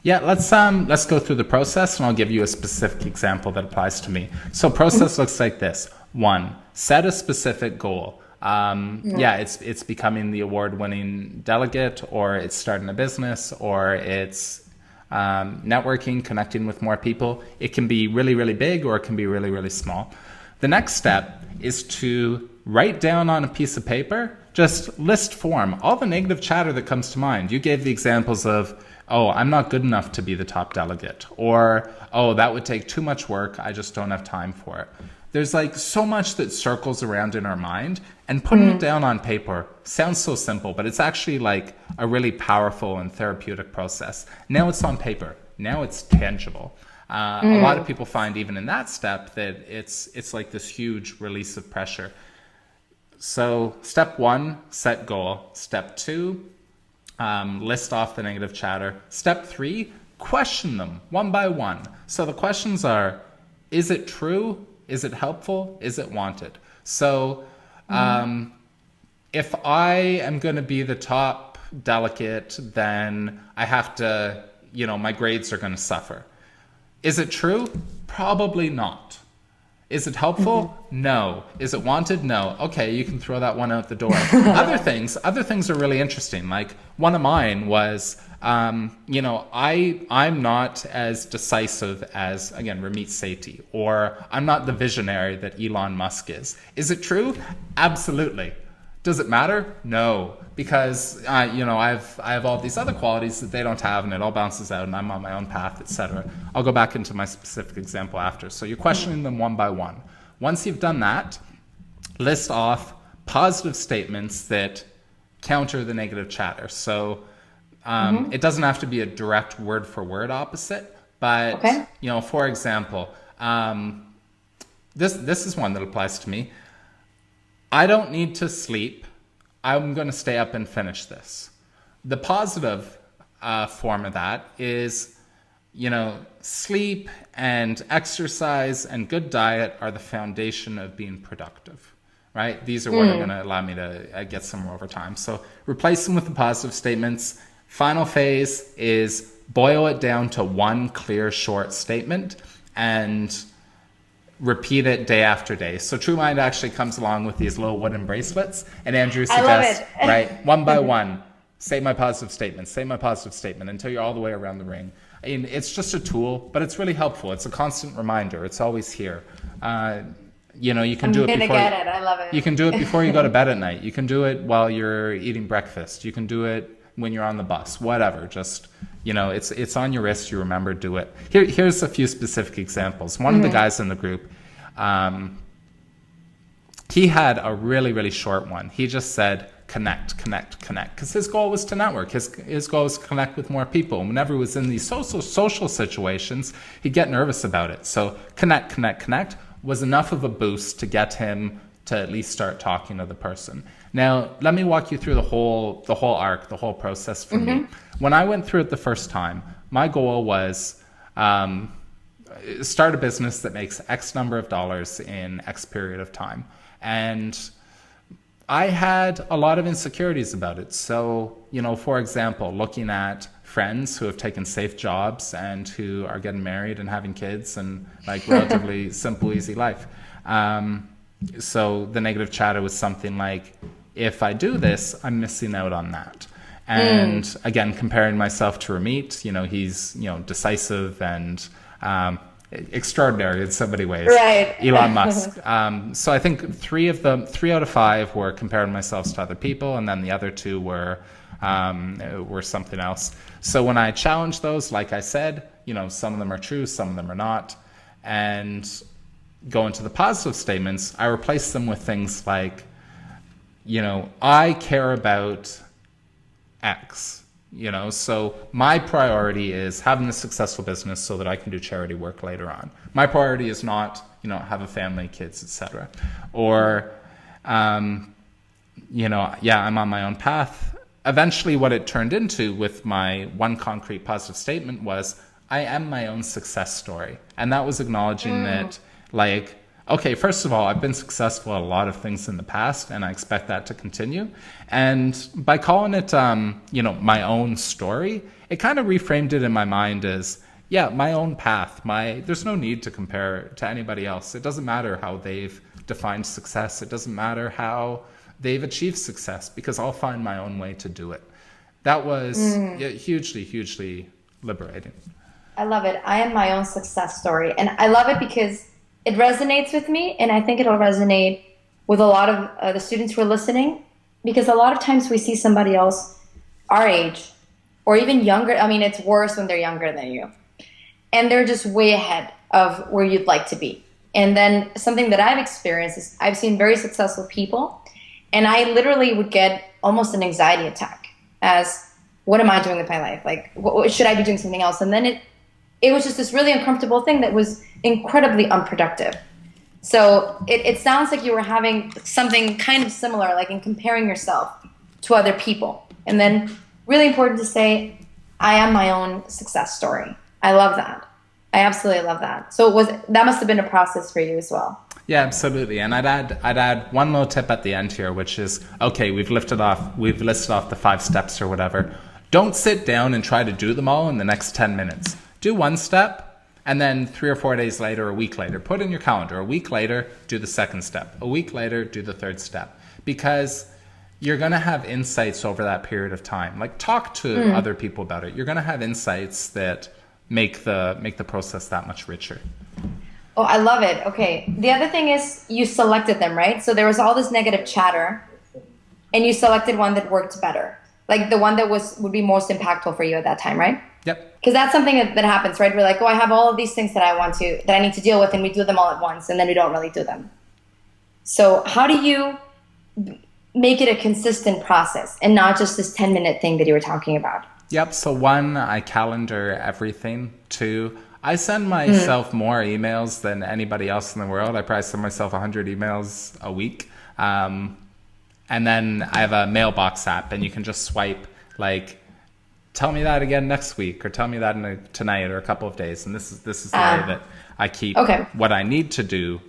Yeah, let's go through the process, and I'll give you a specific example that applies to me. So process looks like this. 1, set a specific goal. Yeah, it's becoming the award-winning delegate, or it's starting a business, or it's networking, connecting with more people. It can be really, really big, or it can be really, really small. The next step is to write down on a piece of paper, just list form, all the negative chatter that comes to mind. You gave the examples of, oh, I'm not good enough to be the top delegate, or, oh, that would take too much work, I just don't have time for it. There's like so much that circles around in our mind, and putting it down on paper sounds so simple, but it's actually like a really powerful and therapeutic process. Now it's on paper. Now it's tangible. A lot of people find even in that step that it's like this huge release of pressure. So step 1, set goal. Step 2, list off the negative chatter. Step 3, question them one by one. So the questions are, is it true? Is it helpful? Is it wanted? So if I am going to be the top delegate, then I have to, my grades are going to suffer. Is it true? Probably not. Is it helpful? No. Is it wanted? No. Okay, you can throw that one out the door. Other things are really interesting. Like one of mine was, I'm not as decisive as, again, Ramit Sethi, or I'm not the visionary that Elon Musk is. Is it true? Absolutely. Does it matter? No, because I have all these other qualities that they don't have, and it all bounces out, and I'm on my own path, etc. I'll go back into my specific example after. So you're questioning them one by one. Once you've done that, list off positive statements that counter the negative chatter. So it doesn't have to be a direct word for word opposite, but for example, this is one that applies to me. I don't need to sleep. I'm going to stay up and finish this. The positive form of that is, sleep and exercise and good diet are the foundation of being productive, right? These are what are going to allow me to get somewhere over time. So replace them with the positive statements. Final phase is boil it down to one clear, short statement and repeat it day after day. So True Mind actually comes along with these little wooden bracelets, and Andrew suggests, right, one by one, say my positive statement until you're all the way around the ring. I mean, it's just a tool, but it's really helpful. It's a constant reminder. It's always here. You can do it before. I love it. You can do it before you go to bed at night. You can do it while you're eating breakfast. You can do it when you're on the bus. Whatever. Just it's on your wrist. You remember, do it. Here's a few specific examples. One of the guys in the group, he had a really, really short one. He just said, connect, because his goal was to network. His goal was to connect with more people. And whenever he was in these social situations, he'd get nervous about it. So connect was enough of a boost to get him to at least start talking to the person. Now, let me walk you through the whole arc, the whole process for me. When I went through it the first time, my goal was start a business that makes X number of dollars in X period of time. And I had a lot of insecurities about it. So, for example, looking at friends who have taken safe jobs and who are getting married and having kids and like relatively simple, easy life. So the negative chatter was something like, if I do this, I'm missing out on that. And again, comparing myself to Ramit, he's, decisive and extraordinary in so many ways. Right. Elon Musk. So I think 3 out of 5 were comparing myself to other people, and then the other 2 were something else. So when I challenge those, like I said, some of them are true, some of them are not. And go into the positive statements, I replace them with things like, I care about X. So my priority is having a successful business so that I can do charity work later on. My priority is not, have a family, kids, etc. Or, I'm on my own path. Eventually what it turned into with my one concrete positive statement was, I am my own success story. And that was acknowledging that, like, okay, first of all, I've been successful at a lot of things in the past, and I expect that to continue. And by calling it, my own story, it kind of reframed it in my mind as, my own path. There's no need to compare to anybody else. It doesn't matter how they've defined success. It doesn't matter how they've achieved success, because I'll find my own way to do it. That was hugely, hugely liberating. I love it. I am my own success story. And I love it because it resonates with me, and I think it'll resonate with a lot of the students who are listening, because a lot of times we see somebody else our age or even younger. I mean, it's worse when they're younger than you, and they're just way ahead of where you'd like to be. And then something that I've experienced is I've seen very successful people, and I literally would get almost an anxiety attack as, what am I doing with my life? Like, should I be doing something else? And then it was just this really uncomfortable thing that was incredibly unproductive. So it sounds like you were having something kind of similar, like in comparing yourself to other people. And then really important to say, I am my own success story. I love that. I absolutely love that. So that must have been a process for you as well. Yeah, absolutely. And I'd add one little tip at the end here, which is, okay, we've listed off the 5 steps or whatever. Don't sit down and try to do them all in the next 10 minutes. Do one step, and then 3 or 4 days later, a week later, put in your calendar. A week later, do the second step. A week later, do the third step. Because you're going to have insights over that period of time. Like, talk to other people about it. You're going to have insights that make the process that much richer. Oh, I love it. Okay. The other thing is you selected them, right? So there was all this negative chatter, and you selected one that worked better. Like the one that would be most impactful for you at that time, right? Yep. Because that's something that happens, right? We're like, oh, I have all of these things that I need to deal with, and we do them all at once, and then we don't really do them. So how do you make it a consistent process and not just this 10-minute thing that you were talking about? Yep. So 1, I calendar everything. 2, I send myself more emails than anybody else in the world. I probably send myself 100 emails a week. And then I have a mailbox app, and you can just swipe, like, tell me that again next week, or tell me that tonight, or a couple of days. And this is the way that I keep what I need to do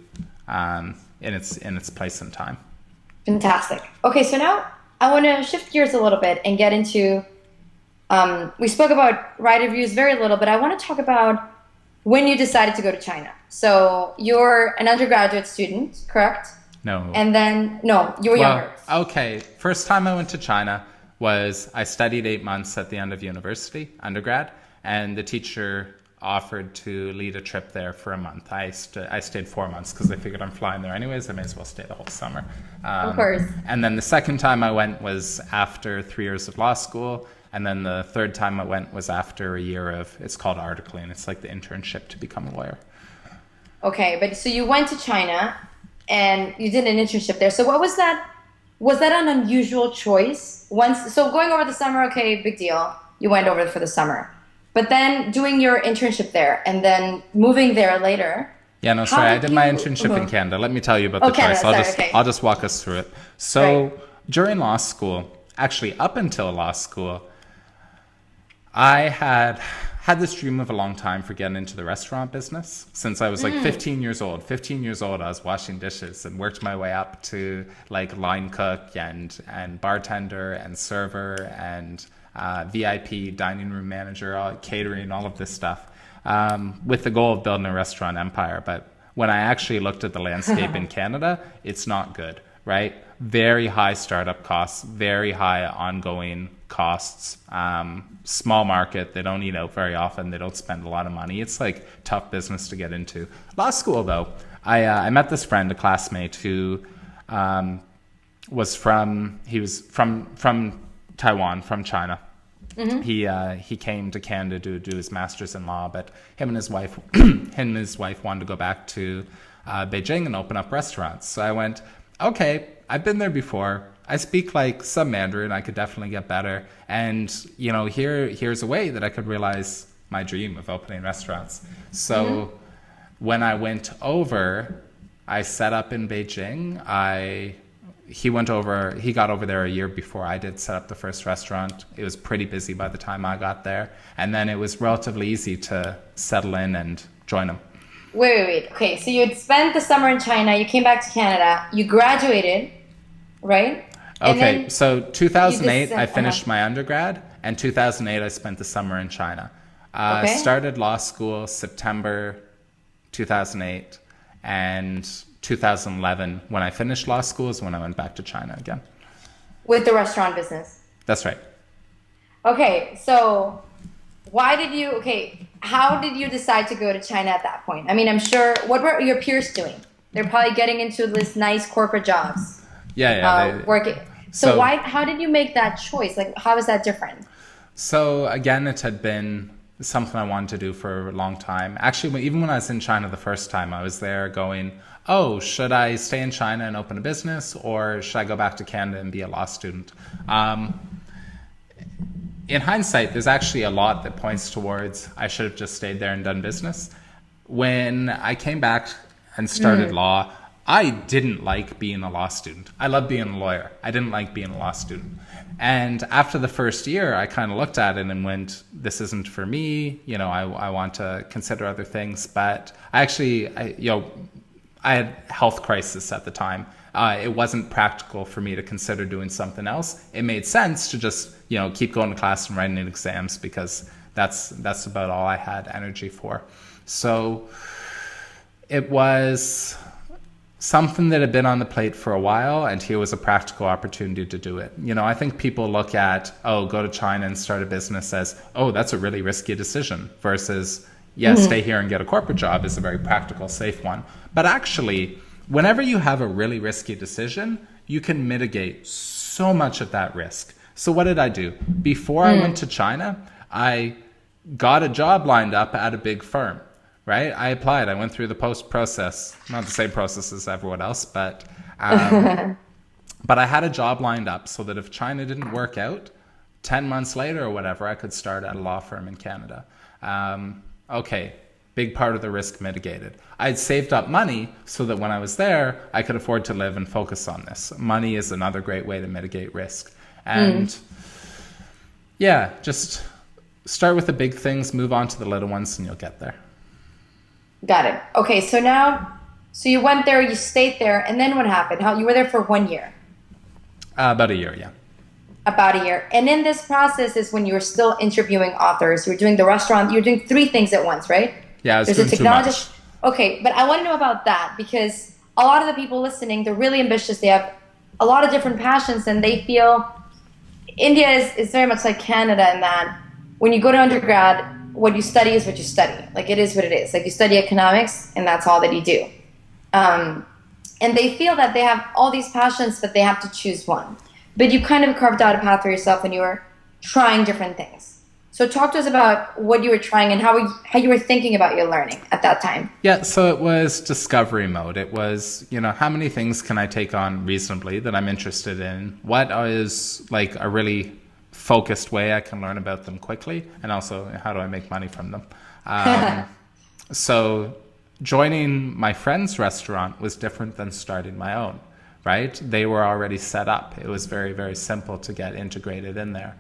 in its place and time. Fantastic. Okay, so now I want to shift gears a little bit and get into, we spoke about writer reviews very little, but I want to talk about when you decided to go to China. So you're an undergraduate student, correct? No. And then, no, you were younger. Okay, first time I went to China was I studied 8 months at the end of university, undergrad, and the teacher offered to lead a trip there for a month. I stayed 4 months because I figured I'm flying there anyways. I may as well stay the whole summer. Of course. And then the second time I went was after 3 years of law school. And then the third time I went was after a year of, it's called articling. It's like the internship to become a lawyer. Okay, but so you went to China and you did an internship there. So what was that? Was that an unusual choice? So going over the summer, okay, big deal. You went over for the summer. But then doing your internship there and then moving there later. Yeah, no, sorry. I did my internship in Canada. Let me tell you about the choice. I'll just walk us through it. So during law school, actually up until law school, I had this dream of a long time for getting into the restaurant business since I was like 15 years old. 15 years old, I was washing dishes and worked my way up to like line cook and bartender and server and VIP, dining room manager, catering, all of this stuff, with the goal of building a restaurant empire. But when I actually looked at the landscape in Canada, it's not good, right? Very high startup costs, very high ongoing costs, small market. They don't eat out very often. They don't spend a lot of money. It's like tough business to get into. Law school, though, I met this friend, a classmate who was from Taiwan, from China. Mm-hmm. He came to Canada to do his master's in law, but him and his wife wanted to go back to Beijing and open up restaurants. So I went, okay, I've been there before. I speak like some Mandarin. I could definitely get better. And, here's a way that I could realize my dream of opening restaurants. So when I went over, I set up in Beijing. He got over there a year before I did, set up the first restaurant. It was pretty busy by the time I got there. And then it was relatively easy to settle in and join him. Wait. Okay, so you had spent the summer in China, you came back to Canada, you graduated, right? And Okay, then so you 2008, just, I finished my undergrad, and 2008, I spent the summer in China. okay, Started law school September 2008, and 2011, when I finished law school, is when I went back to China again. with the restaurant business. That's right. Okay, so how did you decide to go to China at that point? I mean, I'm sure, what were your peers doing? They're probably getting into this nice corporate jobs, Yeah. working. So So, how did you make that choice? Like, how is that different? so again, it had been something I wanted to do for a long time. Actually, even when I was in China the first time, I was there going, oh, should I stay in China and open a business, or should I go back to Canada and be a law student? In hindsight, there's actually a lot that points towards I should have just stayed there and done business. When I came back and started law, I didn't like being a law student. I loved being a lawyer. I didn't like being a law student. And after the first year, I kind of looked at it and went, this isn't for me. I want to consider other things. But I had health crisis at the time. It wasn't practical for me to consider doing something else. It made sense to just, keep going to class and writing exams, because that's about all I had energy for. So it was something that had been on the plate for a while, and here was a practical opportunity to do it. I think people look at, go to China and start a business as, that's a really risky decision, versus, stay here and get a corporate job is a very practical, safe one. But actually, whenever you have a really risky decision, you can mitigate so much of that risk. So what did I do? Before I went to China, I got a job lined up at a big firm, right? I applied. I went through the process, not the same process as everyone else, but but I had a job lined up so that if China didn't work out, 10 months later or whatever, I could start at a law firm in Canada. Okay, big part of the risk mitigated. I'd saved up money so that when I was there, I could afford to live and focus on this. Money is another great way to mitigate risk. And just start with the big things, move on to the little ones, and you'll get there. Got it. Okay, so you went there, you stayed there, and then what happened? You were there for 1 year? About a year, yeah. About a year. And in this process is when you were still interviewing authors. You were doing the restaurant. You were doing 3 things at once, right? Yeah, I was doing too much. Okay, but I want to know about that, because a lot of the people listening, they're really ambitious. They have a lot of different passions, and they feel India is very much like Canada in that when you go to undergrad, what you study is what you study. Like, it is what it is. Like, you study economics, and that's all that you do. And they feel that they have all these passions, but they have to choose one. But you kind of carved out a path for yourself, and you were trying different things. So talk to us about what you were trying and how you were thinking about your learning at that time. Yeah, so it was discovery mode. It was, how many things can I take on reasonably that I'm interested in? What is like a really focused way I can learn about them quickly? And also, how do I make money from them? So joining my friend's restaurant was different than starting my own, right? They were already set up. It was very, very simple to get integrated in there.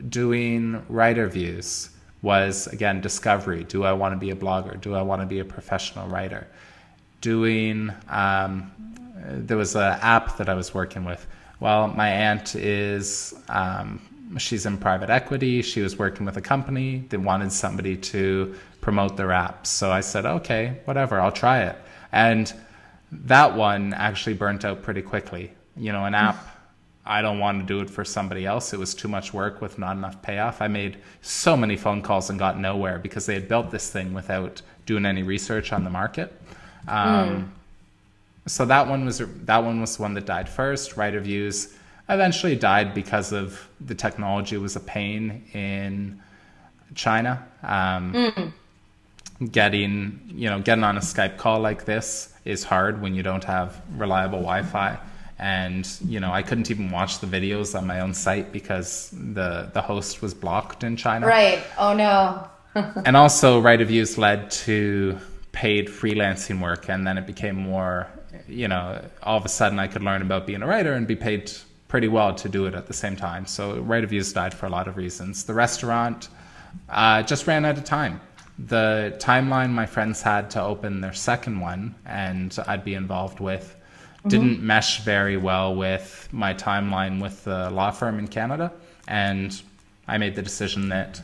Doing writer views was, again, discovery. Do I want to be a blogger? Do I want to be a professional writer? There was an app that I was working with. Well, my aunt she's in private equity. She was working with a company that wanted somebody to promote their apps. So I said, okay, whatever, I'll try it. And that one actually burnt out pretty quickly. An app, I don't want to do it for somebody else. It was too much work with not enough payoff. I made so many phone calls and got nowhere because they had built this thing without doing any research on the market. So that one was the one that died first. Writer views eventually died because of the technology was a pain in China. Getting on a Skype call like this is hard when you don't have reliable Wi-Fi. And, I couldn't even watch the videos on my own site because the host was blocked in China. Right. Oh, no. And also, writer views led to paid freelancing work. And then it became more, all of a sudden I could learn about being a writer and be paid pretty well to do it at the same time. So writer views died for a lot of reasons. The restaurant just ran out of time. The timeline my friends had to open their second one and I'd be involved with didn't mesh very well with my timeline with the law firm in Canada. And I made the decision that,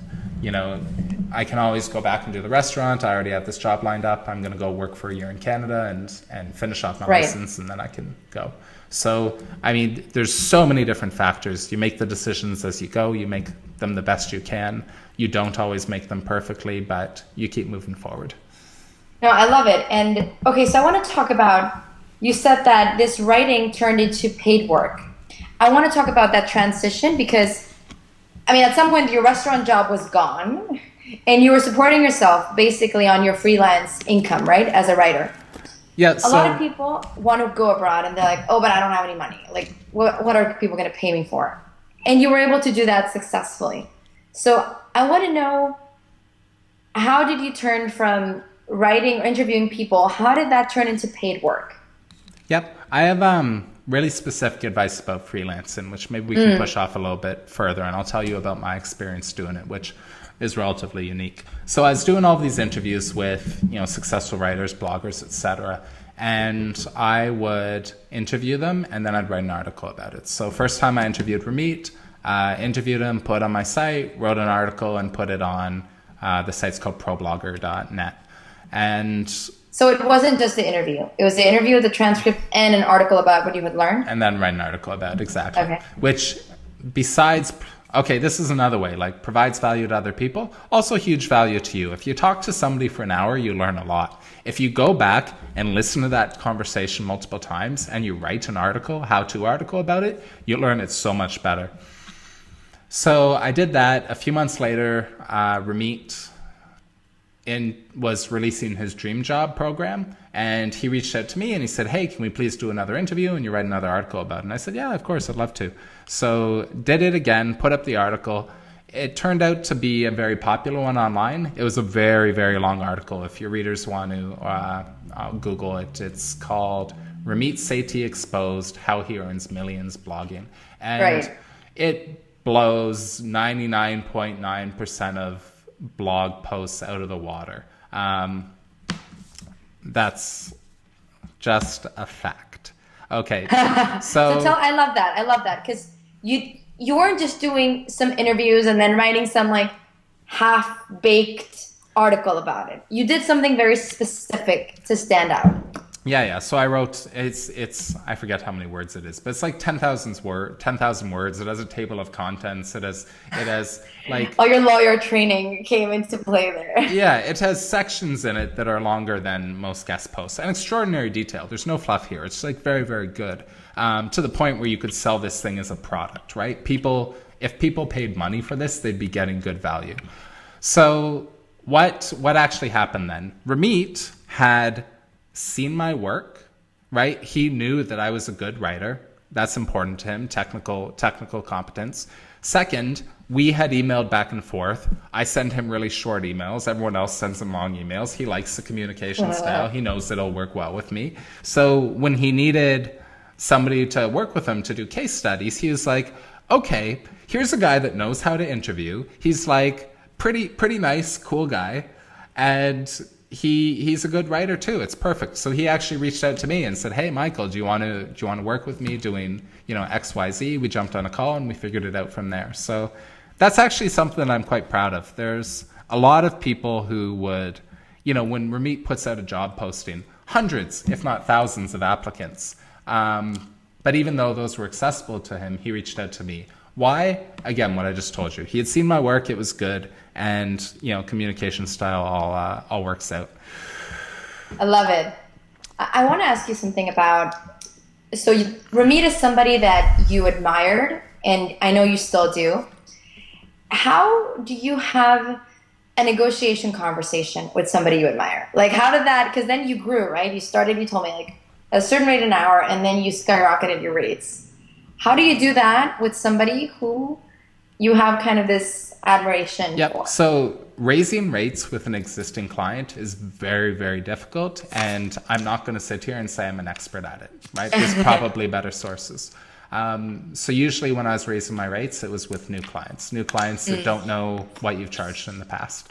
I can always go back and do the restaurant. I already have this job lined up. I'm going to go work for a year in Canada and finish off my license, and then I can go. So, there's so many different factors. You make the decisions as you go. You make them the best you can. You don't always make them perfectly, but you keep moving forward. No, I love it. And okay, so I want to talk about, you said that this writing turned into paid work. I want to talk about that transition because, at some point your restaurant job was gone and you were supporting yourself basically on your freelance income, right? As a writer. Yeah. A lot of people want to go abroad and they're like, oh, but I don't have any money. Like, what are people going to pay me for? And you were able to do that successfully. So I want to know, how did you turn from writing or interviewing people? How did that turn into paid work? Yep. I have really specific advice about freelancing, which maybe we can push off a little bit further. And I'll tell you about my experience doing it, which is relatively unique. So I was doing all these interviews with, successful writers, bloggers, etc. And I would interview them and then I'd write an article about it. So first time I interviewed Ramit, interviewed him, put it on my site, wrote an article and put it on the site's called problogger.net. And so it wasn't just the interview. It was the interview, the transcript, and an article about what you would learn? And then write an article about it, exactly. Okay. Which, besides, this is another way, provides value to other people, also huge value to you. If you talk to somebody for an hour, you learn a lot. If you go back and listen to that conversation multiple times and you write an article, how-to article about it, you learn it so much better. So I did that. A few months later, Ramit was releasing his dream job program, and he reached out to me and he said, hey, can we please do another interview and you write another article about it? And I said, yeah, of course, I'd love to. So did it again, put up the article. It turned out to be a very popular one online. It was a very, very long article. If your readers want to Google it, it's called Ramit Sethi Exposed, How He Earns Millions Blogging. And it blows 99.9% of blog posts out of the water. That's just a fact. Okay. I love that because you weren't just doing some interviews and then writing some half-baked article about it. You did something very specific to stand out. Yeah. So I wrote, it's I forget how many words it is, but it's 10,000 words. It has a table of contents. It has all your lawyer training came into play there. Yeah, it has sections in it that are longer than most guest posts. And extraordinary detail. There's no fluff here. It's very, very good. To the point where you could sell this thing as a product, right? If people paid money for this, they'd be getting good value. So what actually happened then? Ramit had seen my work, right? He knew that I was a good writer. That's important to him, technical competence. Second, we had emailed back and forth. I send him really short emails. Everyone else sends him long emails. He likes the communication style. He knows it'll work well with me. So when he needed somebody to work with him to do case studies, he was like, okay, here's a guy that knows how to interview. He's pretty nice, cool guy. And he's a good writer too. It's perfect. So he actually reached out to me and said, hey, Michael, do you want to work with me doing, XYZ? We jumped on a call and we figured it out from there. So that's actually something I'm quite proud of. There's a lot of people who would, when Ramit puts out a job posting, hundreds, if not thousands of applicants. But even though those were accessible to him, he reached out to me. Why? Again, what I just told you. He had seen my work. It was good. And, communication style all works out. I love it. I want to ask you something about, Ramit is somebody that you admired, and I know you still do. How do you have a negotiation conversation with somebody you admire? How did that, because then you grew, right? You told me a certain rate an hour, and then you skyrocketed your rates. How do you do that with somebody who you have kind of this admiration Yep. for? So raising rates with an existing client is very, very difficult. And I'm not going to sit here and say I'm an expert at it, right? There's probably better sources. So usually when I was raising my rates, it was with new clients that don't know what you've charged in the past.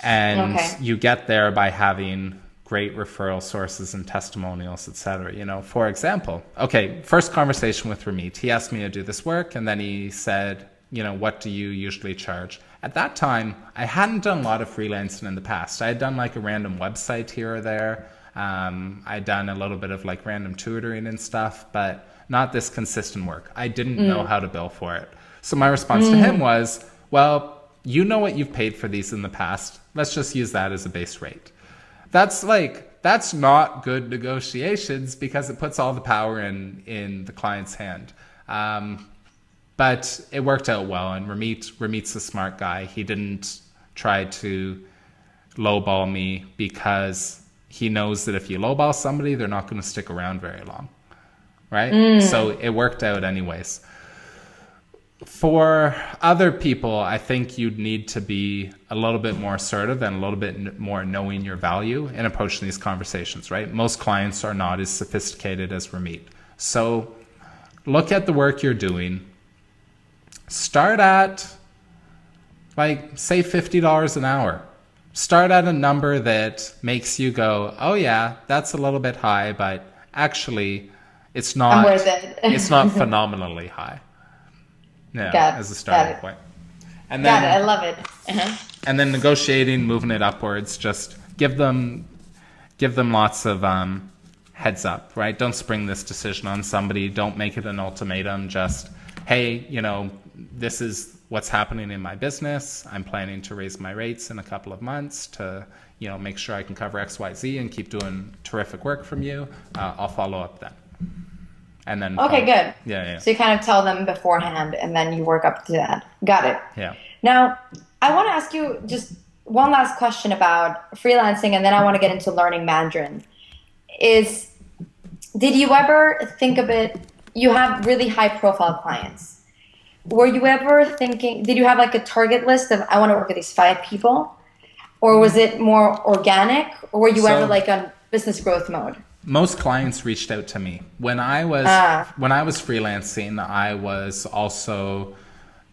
And Okay. you get there by having great referral sources and testimonials, etc. You know, for example, okay, first conversation with Ramit, he asked me to do this work, and then he said, you know, what do you usually charge? At that time, I hadn't done a lot of freelancing in the past. I had done like a random website here or there. I'd done a little bit of like random tutoring and stuff, but not this consistent work. I didn't know how to bill for it. So my response to him was, well, you know what you've paid for these in the past. Let's just use that as a base rate. That's not good negotiations because it puts all the power in the client's hand. But it worked out well, and Ramit's a smart guy. He didn't try to lowball me because he knows that if you lowball somebody, they're not going to stick around very long, right? So it worked out anyways. For other people, I think you'd need to be a little bit more assertive and a little bit more knowing your value in approaching these conversations, right? Most clients are not as sophisticated as Ramit. So look at the work you're doing. Start at, like, say $50 an hour. Start at a number that makes you go, oh yeah, that's a little bit high, but actually it's not, I'm worth it. it's not phenomenally high. Yeah, as a starting point. And then, Got it. I love it. And then negotiating, moving it upwards, just give them lots of heads up, right? Don't spring this decision on somebody. Don't make it an ultimatum. Just, hey, you know, this is what's happening in my business. I'm planning to raise my rates in a couple of months to, you know, make sure I can cover X, Y, Z and keep doing terrific work from you. I'll follow up then. And then Okay, good. Yeah. So you kind of tell them beforehand, and then you work up to that. Got it. Yeah. Now, I want to ask you just one last question about freelancing, and then I want to get into learning Mandarin. Did you ever think of it? You have really high-profile clients. Were you ever thinking? Did you have like a target list of I want to work with these 5 people, or was it more organic, or were you ever like on business growth mode? Most clients reached out to me when I was freelancing. I was also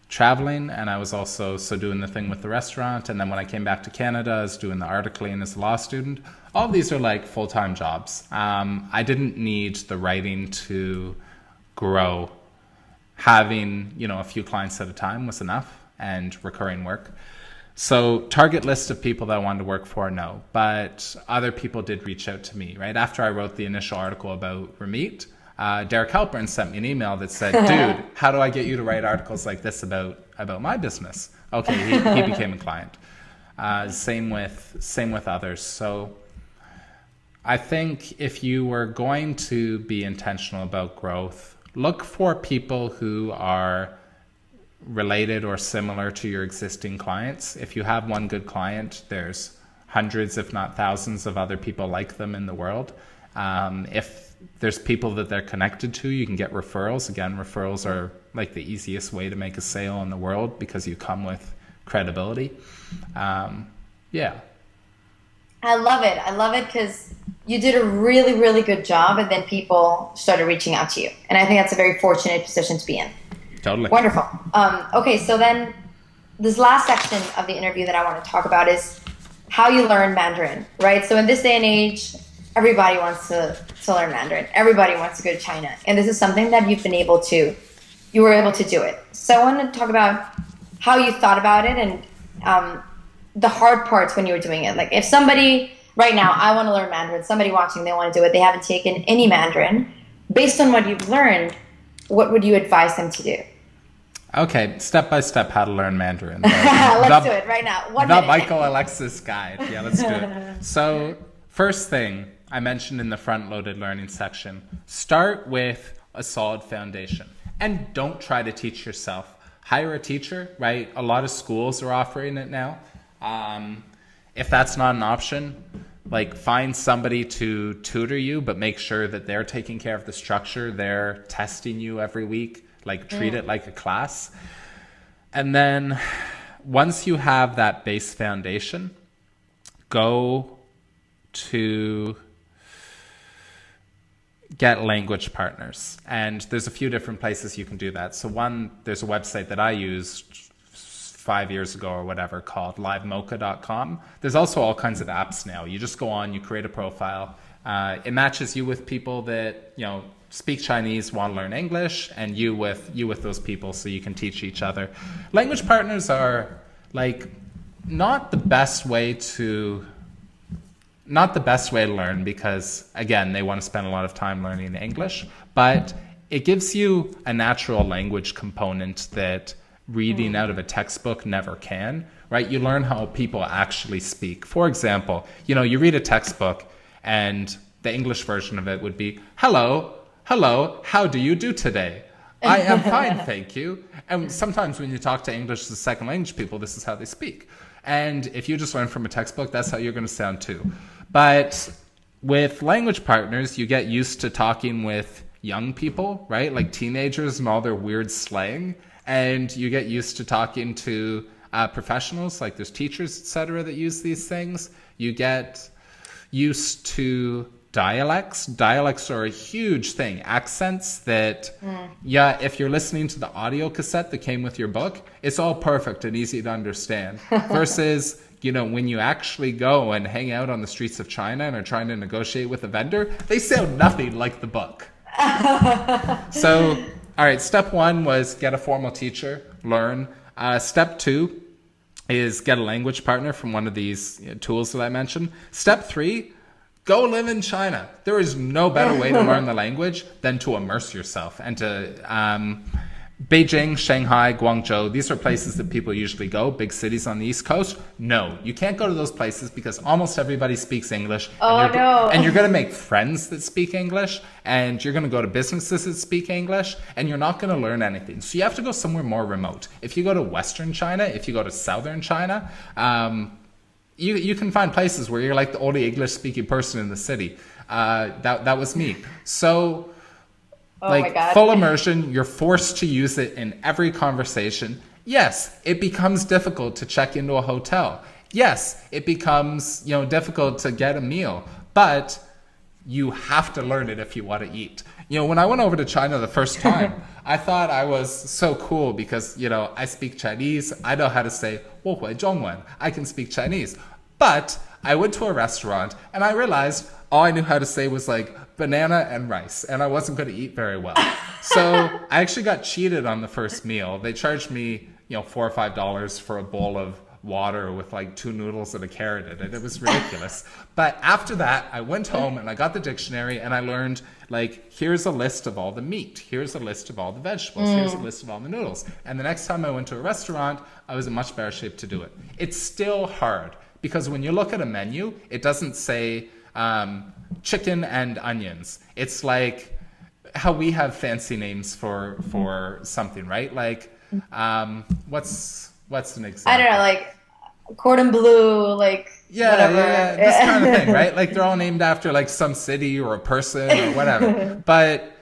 traveling, and I was also doing the thing with the restaurant. And then when I came back to Canada, I was doing the articling as a law student. All of these are like full-time jobs. I didn't need the writing to grow. Having, you know, a few clients at a time was enough, and recurring work. So target list of people that I wanted to work for, no. But other people did reach out to me, right? After I wrote the initial article about Ramit, Derek Halpern sent me an email that said, dude, how do I get you to write articles like this about my business? Okay, he became a client. Same with others. So I think if you were going to be intentional about growth, look for people who are related or similar to your existing clients. If you have one good client, there's hundreds, if not thousands, of other people like them in the world. If there's people that they're connected to, you can get referrals. Again, referrals are like the easiest way to make a sale in the world because you come with credibility. Yeah. I love it. I love it because you did a really, really good job, and then people started reaching out to you. And I think that's a very fortunate position to be in. Totally. Wonderful. Okay, so then this last section of the interview that I want to talk about is how you learn Mandarin, right? So in this day and age, everybody wants to learn Mandarin. Everybody wants to go to China. And this is something that you were able to do it. So I want to talk about how you thought about it and the hard parts when you were doing it. Like if somebody, right now, I want to learn Mandarin, somebody watching, they want to do it, they haven't taken any Mandarin. Based on what you've learned, what would you advise them to do? Okay, step by step how to learn Mandarin. Let's do it right now. The Michael Alexis guide. Yeah, let's do it. So first thing I mentioned in the front-loaded learning section, start with a solid foundation. And don't try to teach yourself. Hire a teacher, right? A lot of schools are offering it now. If that's not an option, like find somebody to tutor you, but make sure that they're taking care of the structure. They're testing you every week, like treat it like a class. And then once you have that base foundation, go to get language partners. And there's a few different places you can do that. So one, there's a website that I used 5 years ago or whatever called livemocha.com. There's also all kinds of apps now. You just go on, you create a profile. It matches you with people that, you know, speak Chinese, want to learn English, and you with those people so you can teach each other. Language partners are like not the best way to learn because, again, they want to spend a lot of time learning English, but it gives you a natural language component that reading out of a textbook never can, right? You learn how people actually speak. For example, you know, you read a textbook and the English version of it would be, hello, how do you do today? I am fine, thank you. And sometimes when you talk to English as a second language people, this is how they speak. And if you just learn from a textbook, that's how you're going to sound too. But with language partners, you get used to talking with young people, right? Like teenagers and all their weird slang. And you get used to talking to professionals, like there's teachers, etc., that use these things. You get used to dialects. Dialects are a huge thing. Accents that, if you're listening to the audio cassette that came with your book, it's all perfect and easy to understand. Versus, you know, when you actually go and hang out on the streets of China and are trying to negotiate with a vendor, they sound nothing like the book. So, all right, step one was get a formal teacher, learn. Step two is get a language partner from one of these tools that I mentioned. Step three, go live in China. There is no better way to learn the language than to immerse yourself and to Beijing, Shanghai, Guangzhou, these are places that people usually go, big cities on the East Coast. No, you can't go to those places because almost everybody speaks English. And you're going to make friends that speak English, and you're going to go to businesses that speak English, and you're not going to learn anything. So you have to go somewhere more remote. If you go to Western China, if you go to Southern China, you can find places where you're like the only English-speaking person in the city. That was me. So, full immersion, you're forced to use it in every conversation. Yes, it becomes difficult to check into a hotel. Yes, it becomes, difficult to get a meal, but you have to learn it if you want to eat. When I went over to China the first time, I thought I was so cool because, I speak Chinese. I know how to say 我会中文. I can speak Chinese. But I went to a restaurant and I realized all I knew how to say was like banana and rice, and I wasn't going to eat very well. So I actually got cheated on the first meal. They charged me, $4 or $5 for a bowl of water with like 2 noodles and a carrot in it. It was ridiculous. But after that, I went home and I got the dictionary and I learned, here's a list of all the meat. Here's a list of all the vegetables. Here's a list of all the noodles. And the next time I went to a restaurant, I was in much better shape to do it. It's still hard because when you look at a menu, it doesn't say chicken and onions. It's like how we have fancy names for something, right? What's an example? I don't know, like cordon bleu, whatever. Yeah, this kind of thing, right? They're all named after some city or a person or whatever. But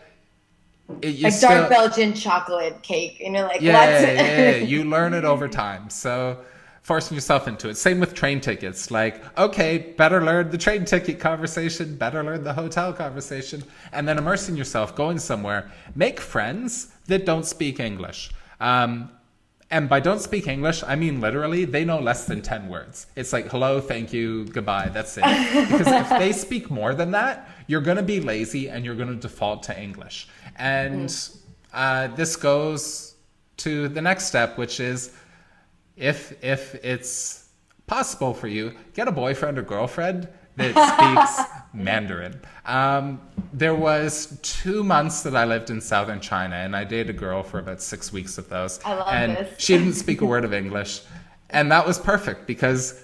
dark Belgian chocolate cake, and you're like, what? Yeah. You learn it over time. So forcing yourself into it. Same with train tickets. Okay, better learn the train ticket conversation, better learn the hotel conversation, and then immersing yourself, going somewhere. Make friends that don't speak English. And by don't speak English, I mean literally, they know less than 10 words. It's like, hello, thank you, goodbye, that's it. Because if they speak more than that, you're going to be lazy and you're going to default to English. And this goes to the next step, which is, if it's possible for you, get a boyfriend or girlfriend that speaks Mandarin. There was 2 months that I lived in southern China, and I dated a girl for about 6 weeks of those. I love and this. She didn't speak a word of English. And that was perfect because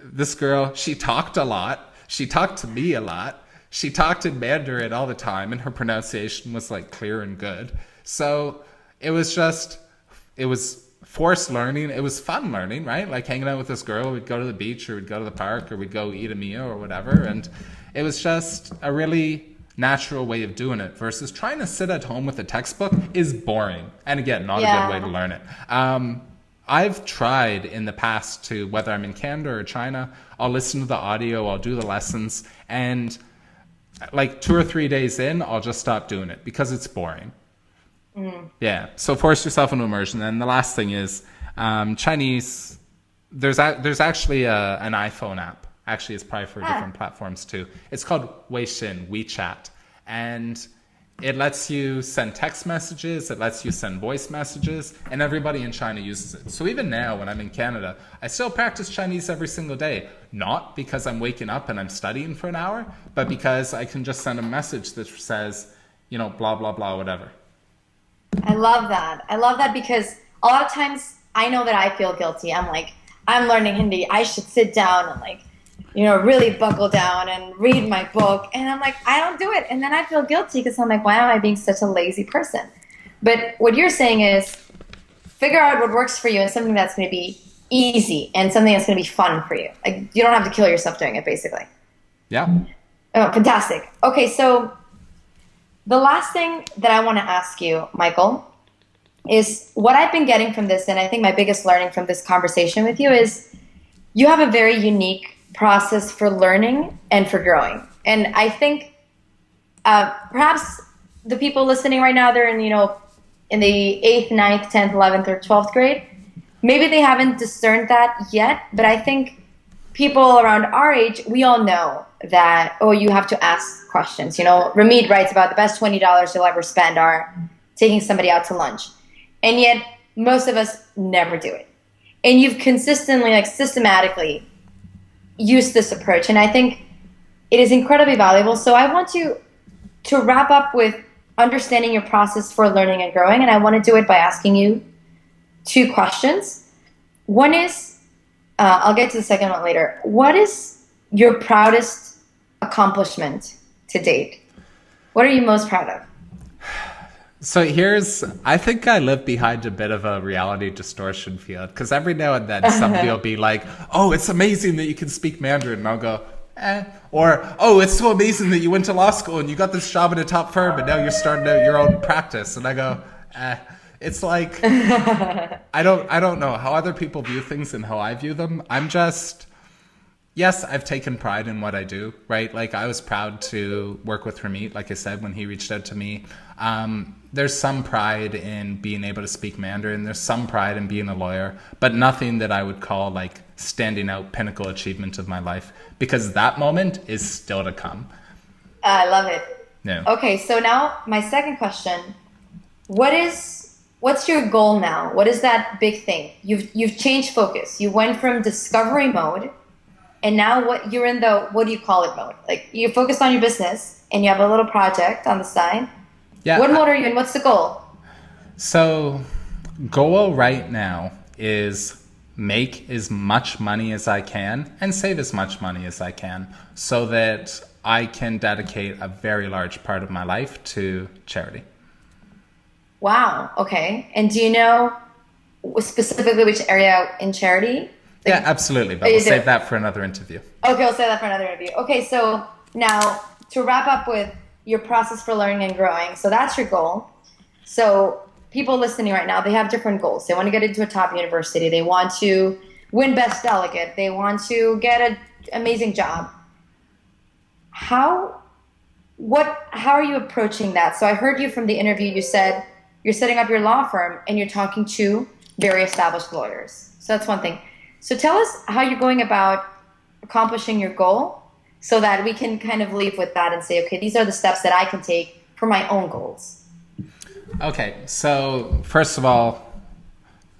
this girl, she talked a lot. She talked to me a lot. She talked in Mandarin all the time, and her pronunciation was clear and good. So it was forced learning. It was fun learning, right? Like hanging out with this girl, we'd go to the beach or we'd go to the park or we'd go eat a meal or whatever. And it was just a really natural way of doing it versus trying to sit at home with a textbook is boring. And again, not a good way to learn it. I've tried in the past to, whether I'm in Canada or China, I'll listen to the audio, I'll do the lessons, and like 2 or 3 days in, I'll just stop doing it because it's boring. Yeah. So force yourself into immersion. And the last thing is Chinese. There's actually an iPhone app. Actually, it's probably for different platforms too. It's called Weixin, WeChat, and it lets you send text messages. It lets you send voice messages, and everybody in China uses it. So even now, when I'm in Canada, I still practice Chinese every single day. Not because I'm waking up and I'm studying for an hour, but because I can just send a message that says, blah blah blah, whatever. I love that. I love that because a lot of times I know that I feel guilty. I'm like, I'm learning Hindi. I should sit down and really buckle down and read my book. And I'm like, I don't do it. And then I feel guilty because I'm like, why am I being such a lazy person? But what you're saying is figure out what works for you and something that's going to be easy and something that's going to be fun for you. Like you don't have to kill yourself doing it, basically. Yeah. Oh, fantastic. Okay, so the last thing that I want to ask you, Michael, is what I've been getting from this, and I think my biggest learning from this conversation with you is you have a very unique process for learning and for growing. And I think perhaps the people listening right now, they're in the 8th, 9th, 10th, 11th, or 12th grade. Maybe they haven't discerned that yet, but I think people around our age, we all know that, you have to ask questions. Ramid writes about the best $20 you'll ever spend are taking somebody out to lunch. And yet, most of us never do it. And you've consistently, systematically used this approach. And I think it is incredibly valuable. So I want to wrap up with understanding your process for learning and growing. And I want to do it by asking you 2 questions. One is, I'll get to the second one later. What is your proudest accomplishment to date? What are you most proud of? So I think I live behind a bit of a reality distortion field because every now and then somebody will be like, oh, it's amazing that you can speak Mandarin. And I'll go, eh. Or, oh, it's so amazing that you went to law school and you got this job at a top firm and now you're starting out your own practice. And I go, eh. It's like, I don't know how other people view things and how I view them. Yes, I've taken pride in what I do, right? Like I was proud to work with Ramit, like I said, when he reached out to me. There's some pride in being able to speak Mandarin. There's some pride in being a lawyer, but nothing that I would call like standing out pinnacle achievement of my life because that moment is still to come. I love it. Yeah. Okay, so now my second question, what's your goal now? What is that big thing? You've changed focus. You went from discovery mode and now you're in the, what do you call it mode? Like you focused on your business and you have a little project on the side. Yeah. What mode are you in? What's the goal? So goal right now is make as much money as I can and save as much money as I can so that I can dedicate a very large part of my life to charity. Wow. Okay. And do you know specifically which area in charity? Yeah, absolutely. But we'll save that for another interview. Okay, we'll save that for another interview. Okay, so now to wrap up with your process for learning and growing. So that's your goal. So people listening right now, they have different goals. They want to get into a top university. They want to win best delegate. They want to get an amazing job. How are you approaching that? So I heard you from the interview, you said you're setting up your law firm and you're talking to very established lawyers. So that's one thing. So tell us how you're going about accomplishing your goal so that we can kind of leave with that and say, okay, these are the steps that I can take for my own goals. Okay, so first of all,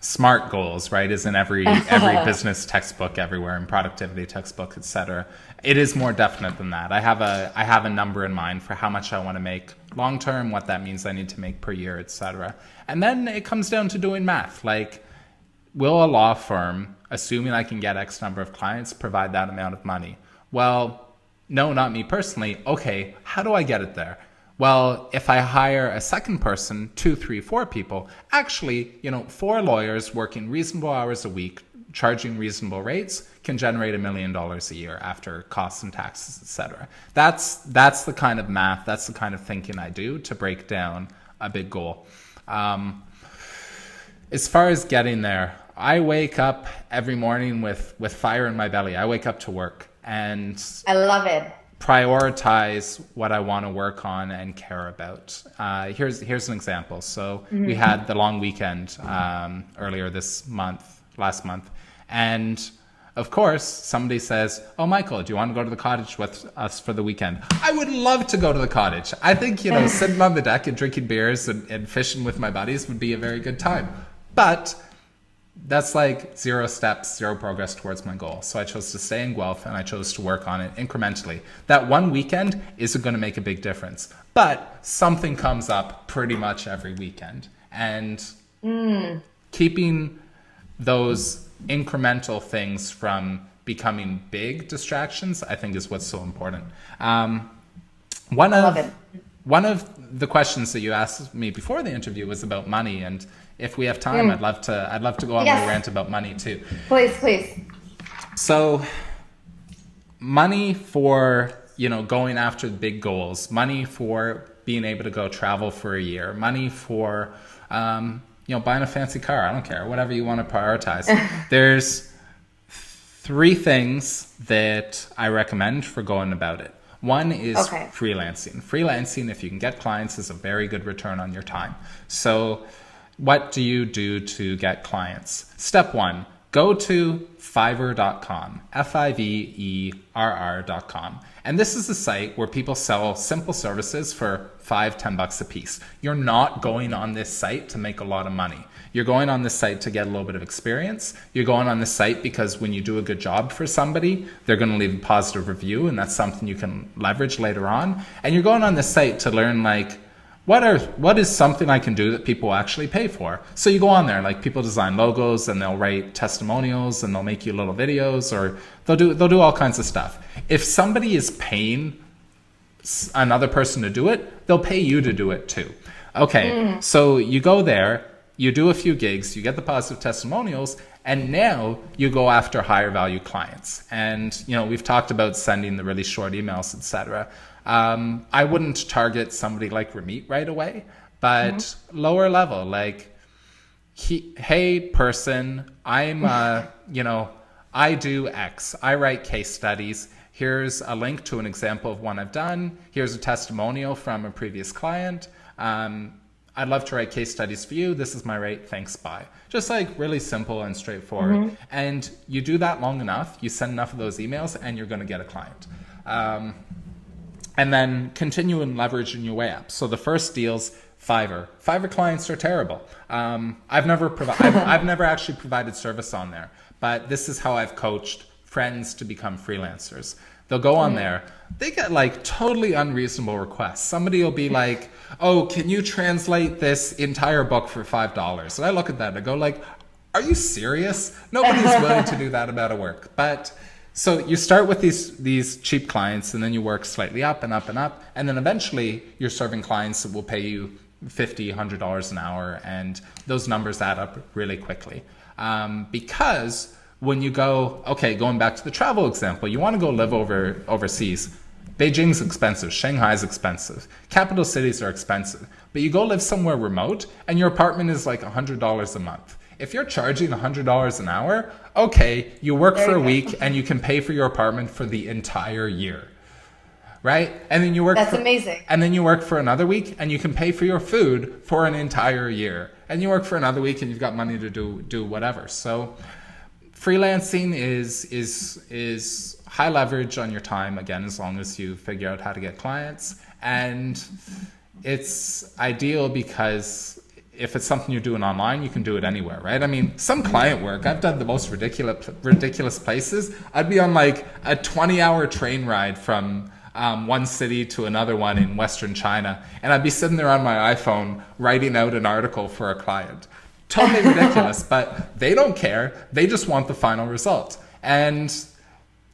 SMART goals, right, is in every business textbook everywhere, and productivity textbook, etc. It is more definite than that. I have a number in mind for how much I want to make long term, what that means I need to make per year, etc. And then it comes down to doing math. Like, will a law firm, assuming I can get X number of clients, provide that amount of money? Well, no, not me personally. Okay, how do I get it there? Well, if I hire a second person, 2, 3, 4 people, actually, 4 lawyers working reasonable hours a week, charging reasonable rates, can generate $1 million a year after costs and taxes, etc. That's the kind of math, that's the kind of thinking I do to break down a big goal. As far as getting there, I wake up every morning with fire in my belly. I wake up to work and I love it. Prioritize what I want to work on and care about. Here's an example. So we had the long weekend earlier last month, and of course somebody says, "Oh, Michael, do you want to go to the cottage with us for the weekend?" I would love to go to the cottage. I think sitting on the deck and drinking beers and fishing with my buddies would be a very good time, but that's like 0 steps, 0 progress towards my goal. So I chose to stay in Guelph and I chose to work on it incrementally. That one weekend isn't going to make a big difference, but something comes up pretty much every weekend. And keeping those incremental things from becoming big distractions, I think is what's so important. One of the questions that you asked me before the interview was about money, and if we have time, I'd love to go on a rant about money too. Please. So, money for going after the big goals, money for being able to go travel for a year, money for buying a fancy car. I don't care, whatever you want to prioritize. There's 3 things that I recommend for going about it. One is freelancing. Freelancing, if you can get clients, is a very good return on your time. So what do you do to get clients? Step 1, go to Fiverr.com, Fiverr.com. And this is a site where people sell simple services for $5-10 a piece. You're not going on this site to make a lot of money. You're going on this site to get a little bit of experience. You're going on this site because when you do a good job for somebody, they're going to leave a positive review, and that's something you can leverage later on. And you're going on this site to learn what is something I can do that people will actually pay for? So you go on there, people design logos and they'll write testimonials and they'll make you little videos, or they'll do all kinds of stuff. If somebody is paying another person to do it, they'll pay you to do it too. Okay, so you go there, you do a few gigs, you get the positive testimonials, and now you go after higher value clients. And we've talked about sending the really short emails, etc. I wouldn't target somebody like Ramit right away, but lower level, hey person, I do X. I write case studies. Here's a link to an example of one I've done. Here's a testimonial from a previous client. I'd love to write case studies for you. This is my rate. Thanks, bye. Just really simple and straightforward. And you do that long enough, you send enough of those emails, and you're going to get a client. And then continue and leveraging your way up. So the first deal's Fiverr. Fiverr clients are terrible. I've never actually provided service on there, but this is how I've coached friends to become freelancers. They'll go on there. They get totally unreasonable requests. Somebody will be like, "Oh, can you translate this entire book for $5?" And I look at that and I go "Are you serious? Nobody's willing to do that amount of work." But so you start with these cheap clients, and then you work slightly up and up and up, and then eventually you're serving clients that will pay you $50, $100 an hour, and those numbers add up really quickly. Because when you go, going back to the travel example, you want to go live overseas. Beijing's expensive, Shanghai's expensive, capital cities are expensive, but you go live somewhere remote and your apartment is $100 a month. If you're charging $100 an hour, you work for a week and you can pay for your apartment for the entire year, right? And then you work. That's amazing. And then you work for another week and you can pay for your food for an entire year. And you work for another week and you've got money to do whatever. So freelancing is high leverage on your time, again, as long as you figure out how to get clients. And it's ideal because if it's something you're doing online, you can do it anywhere, right? I mean, some client work, I've done the most ridiculous places. I'd be on a 20-hour train ride from one city to another one in Western China, and I'd be sitting there on my iPhone writing out an article for a client. Totally ridiculous, but they don't care. They just want the final result. And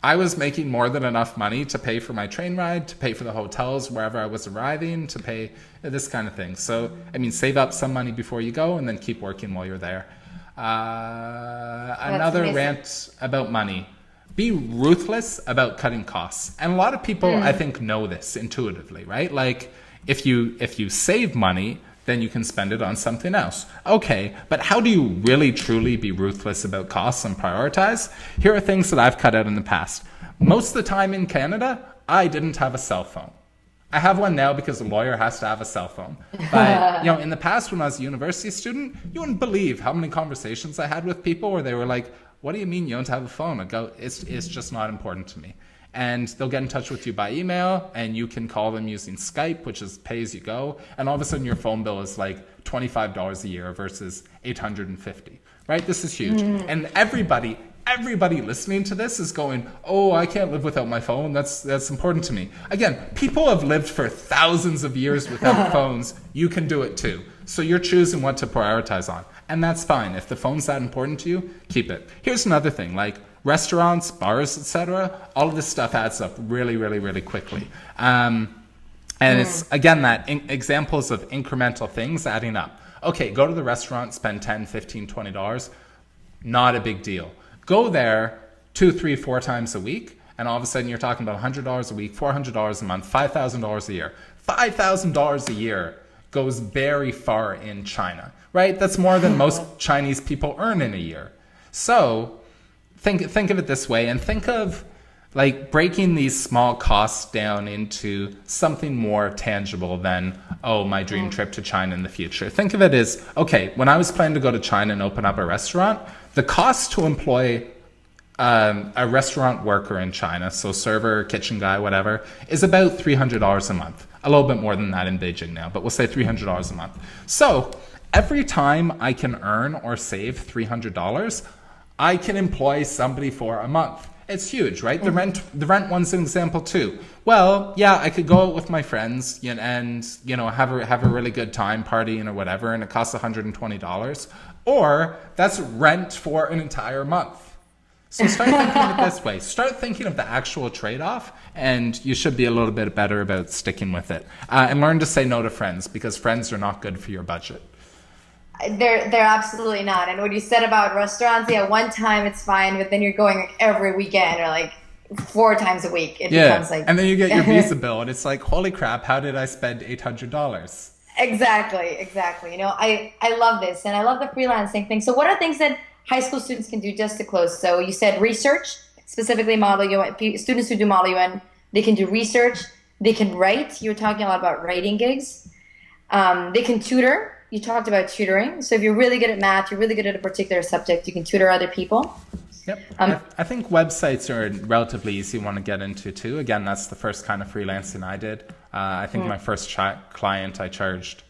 I was making more than enough money to pay for my train ride, to pay for the hotels wherever I was arriving, to pay this kind of thing. So, I mean, save up some money before you go and then keep working while you're there. Another amazing. rant about money. Be ruthless about cutting costs. And a lot of people, I think, know this intuitively, right? Like, if you save money, then you can spend it on something else. Okay, but how do you really truly be ruthless about costs and prioritize? Here are things that I've cut out in the past. Most of the time in Canada, I didn't have a cell phone. I have one now because a lawyer has to have a cell phone. But in the past when I was a university student, you wouldn't believe how many conversations I had with people where they were like, "What do you mean you don't have a phone?" I go, it's just not important to me. And they'll get in touch with you by email, and you can call them using Skype, which is pay as you go. And all of a sudden your phone bill is like $25 a year versus $850, right? This is huge. And everybody listening to this is going, "Oh, I can't live without my phone. That's important to me." Again, people have lived for thousands of years without phones. You can do it too. So you're choosing what to prioritize on. And that's fine. If the phone's that important to you, keep it. Here's another thing, like restaurants, bars, etc. All of this stuff adds up really, really, really quickly. And it's, again, examples of incremental things adding up. Okay, go to the restaurant, spend $10, $15, $20. Not a big deal. Go there 2, 3, 4 times a week, and all of a sudden you're talking about $100 a week, $400 a month, $5,000 a year. $5,000 a year goes very far in China, right? That's more than most Chinese people earn in a year. So think of it this way, and think of like breaking these small costs down into something more tangible than, oh, my dream trip to China in the future. Think of it as, okay, when I was planning to go to China and open up a restaurant, the cost to employ a restaurant worker in China, so server, kitchen guy, whatever, is about $300 a month. A little bit more than that in Beijing now, but we'll say $300 a month. So every time I can earn or save $300, I can employ somebody for a month. It's huge, right? The rent one's an example too. Well, yeah, I could go out with my friends and have a really good time partying or whatever, and it costs $120. Or that's rent for an entire month. So start thinking of it this way. Start thinking of the actual trade-off, and you should be a little bit better about sticking with it. And learn to say no to friends, because friends are not good for your budget. They're absolutely not. And what you said about restaurants, yeah, one time it's fine, but then you're going like every weekend or like 4 times a week. It becomes like, and then you get your visa bill, and it's like, holy crap, how did I spend $800? Exactly. I love this, and I love the freelancing thing. So what are things that high school students can do, just to close? So you said research, specifically Model UN. Students who do Model UN, they can do research. They can write. You were talking a lot about writing gigs. They can tutor. You talked about tutoring. So if you're really good at math, you're really good at a particular subject, you can tutor other people. Yep. I think websites are a relatively easy one to get into too. Again, that's the first kind of freelancing I did. I think my first client, I charged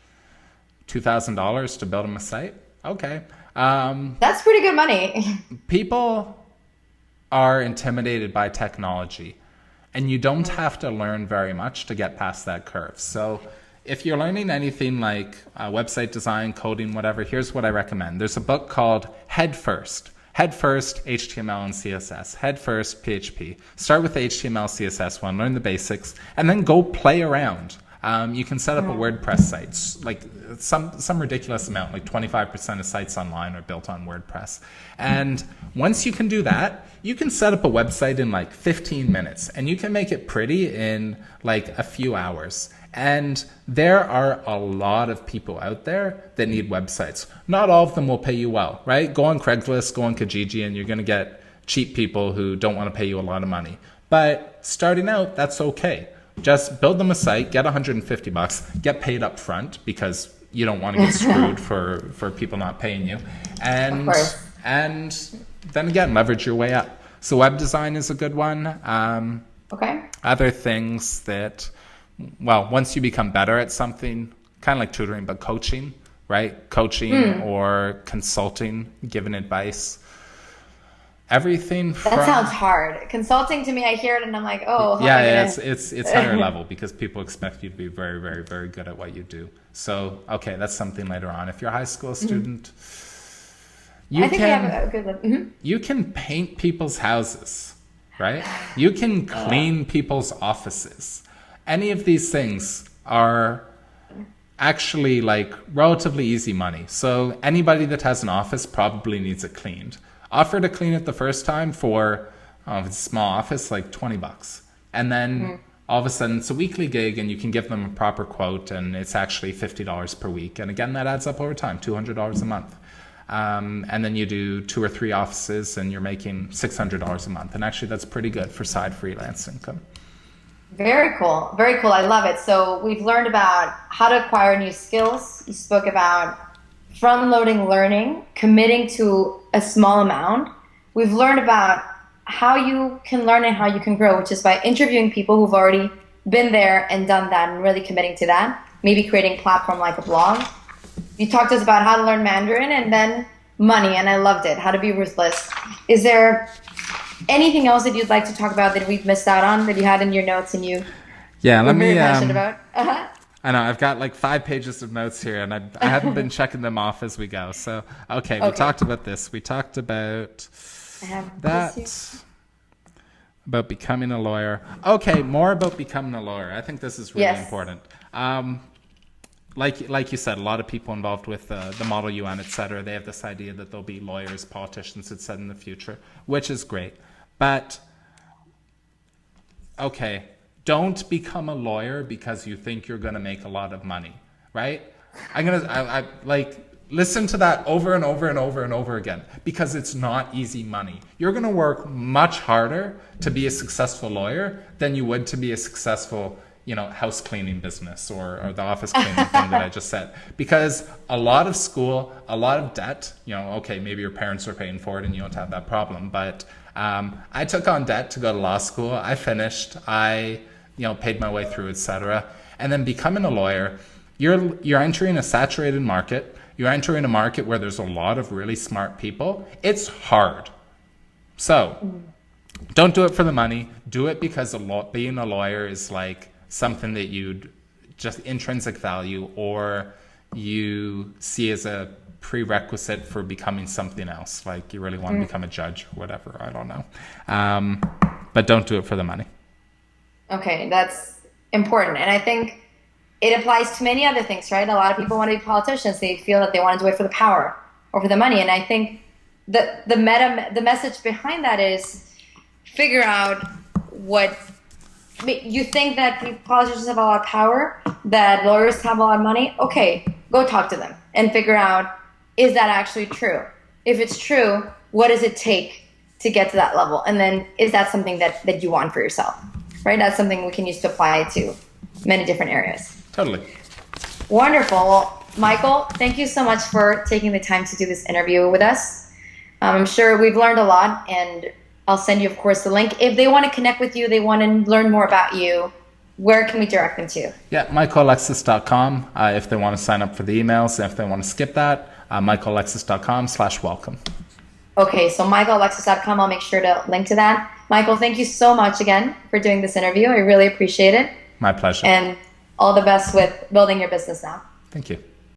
$2,000 to build him a site. Okay. That's pretty good money. People are intimidated by technology, and you don't have to learn very much to get past that curve. So if you're learning anything like website design, coding, whatever, here's what I recommend. There's a book called Head First. Head First, HTML and CSS. Head First, PHP. Start with the HTML, CSS one, learn the basics, and then go play around. You can set up a WordPress site, like some ridiculous amount, like 25% of sites online are built on WordPress. And once you can do that, you can set up a website in like 15 minutes, and you can make it pretty in like a few hours. And there are a lot of people out there that need websites. Not all of them will pay you well, right? Go on Craigslist, go on Kijiji, and you're going to get cheap people who don't want to pay you a lot of money. But starting out, that's okay. Just build them a site, get $150, get paid up front because you don't want to get screwed for people not paying you. And then again, leverage your way up. So web design is a good one. Okay. Other things that, well, once you become better at something, kind of like tutoring, but coaching, right? Coaching or consulting, giving advice. Everything from... That sounds hard. Consulting, to me, I hear it and I'm like, oh. Yeah, it's higher level because people expect you to be very, very, very good at what you do. So, okay, that's something later on. If you're a high school student, you can paint people's houses. right? You can clean people's offices. Any of these things are actually like relatively easy money. So anybody that has an office probably needs it cleaned. Offer to clean it the first time for, if it's a small office, like $20. And then all of a sudden it's a weekly gig and you can give them a proper quote and it's actually $50 per week. And again, that adds up over time, $200 a month. And then you do 2 or 3 offices and you're making $600 a month. And actually that's pretty good for side freelance income. Very cool. Very cool. I love it. So we've learned about how to acquire new skills. You spoke about front-loading learning, committing to a small amount. We've learned about how you can learn and how you can grow, which is by interviewing people who've already been there and done that and really committing to that, maybe creating a platform like a blog. You talked to us about how to learn Mandarin and then money, and I loved it, how to be ruthless. Is there anything else that you'd like to talk about that we've missed out on that you had in your notes and you were very passionate about? I know, I've got like 5 pages of notes here and I haven't been checking them off as we go. So, okay, we talked about this. We talked about that, about becoming a lawyer. Okay, more about becoming a lawyer. I think this is really important. Like you said, a lot of people involved with the Model UN, et cetera, they have this idea that there'll be lawyers, politicians, et cetera, in the future, which is great. But, okay, don't become a lawyer because you think you're going to make a lot of money, right? I listen to that over and over and over and over again because it's not easy money. You're going to work much harder to be a successful lawyer than you would to be a successful, house cleaning business or the office cleaning thing that I just said. Because a lot of school, a lot of debt, okay, maybe your parents are paying for it and you don't have that problem, but I took on debt to go to law school. I finished. I, paid my way through, etc. And then becoming a lawyer, you're entering a saturated market. You're entering a market where there's a lot of really smart people. It's hard. So don't do it for the money. Do it because being a lawyer is like something that you'd just intrinsic value or you see as a prerequisite for becoming something else. Like you really want to become a judge or whatever. I don't know. But don't do it for the money. Okay, that's important. And I think it applies to many other things, right? A lot of people want to be politicians. They feel that they want to do it for the power or for the money. And I think the message behind that is figure out what you think that politicians have a lot of power, that lawyers have a lot of money. Okay, go talk to them and figure out, is that actually true? If it's true, what does it take to get to that level? And then is that something that you want for yourself? Right? That's something we can use to apply to many different areas. Totally. Wonderful. Well, Michael, thank you so much for taking the time to do this interview with us. I'm sure we've learned a lot, and I'll send you, of course, the link. If they want to connect with you, they want to learn more about you, where can we direct them to? Yeah, michaelalexis.com if they want to sign up for the emails. And if they want to skip that, michaelalexis.com/welcome. Okay, so michaelalexis.com, I'll make sure to link to that. Michael, thank you so much again for doing this interview. I really appreciate it. My pleasure. And all the best with building your business now. Thank you.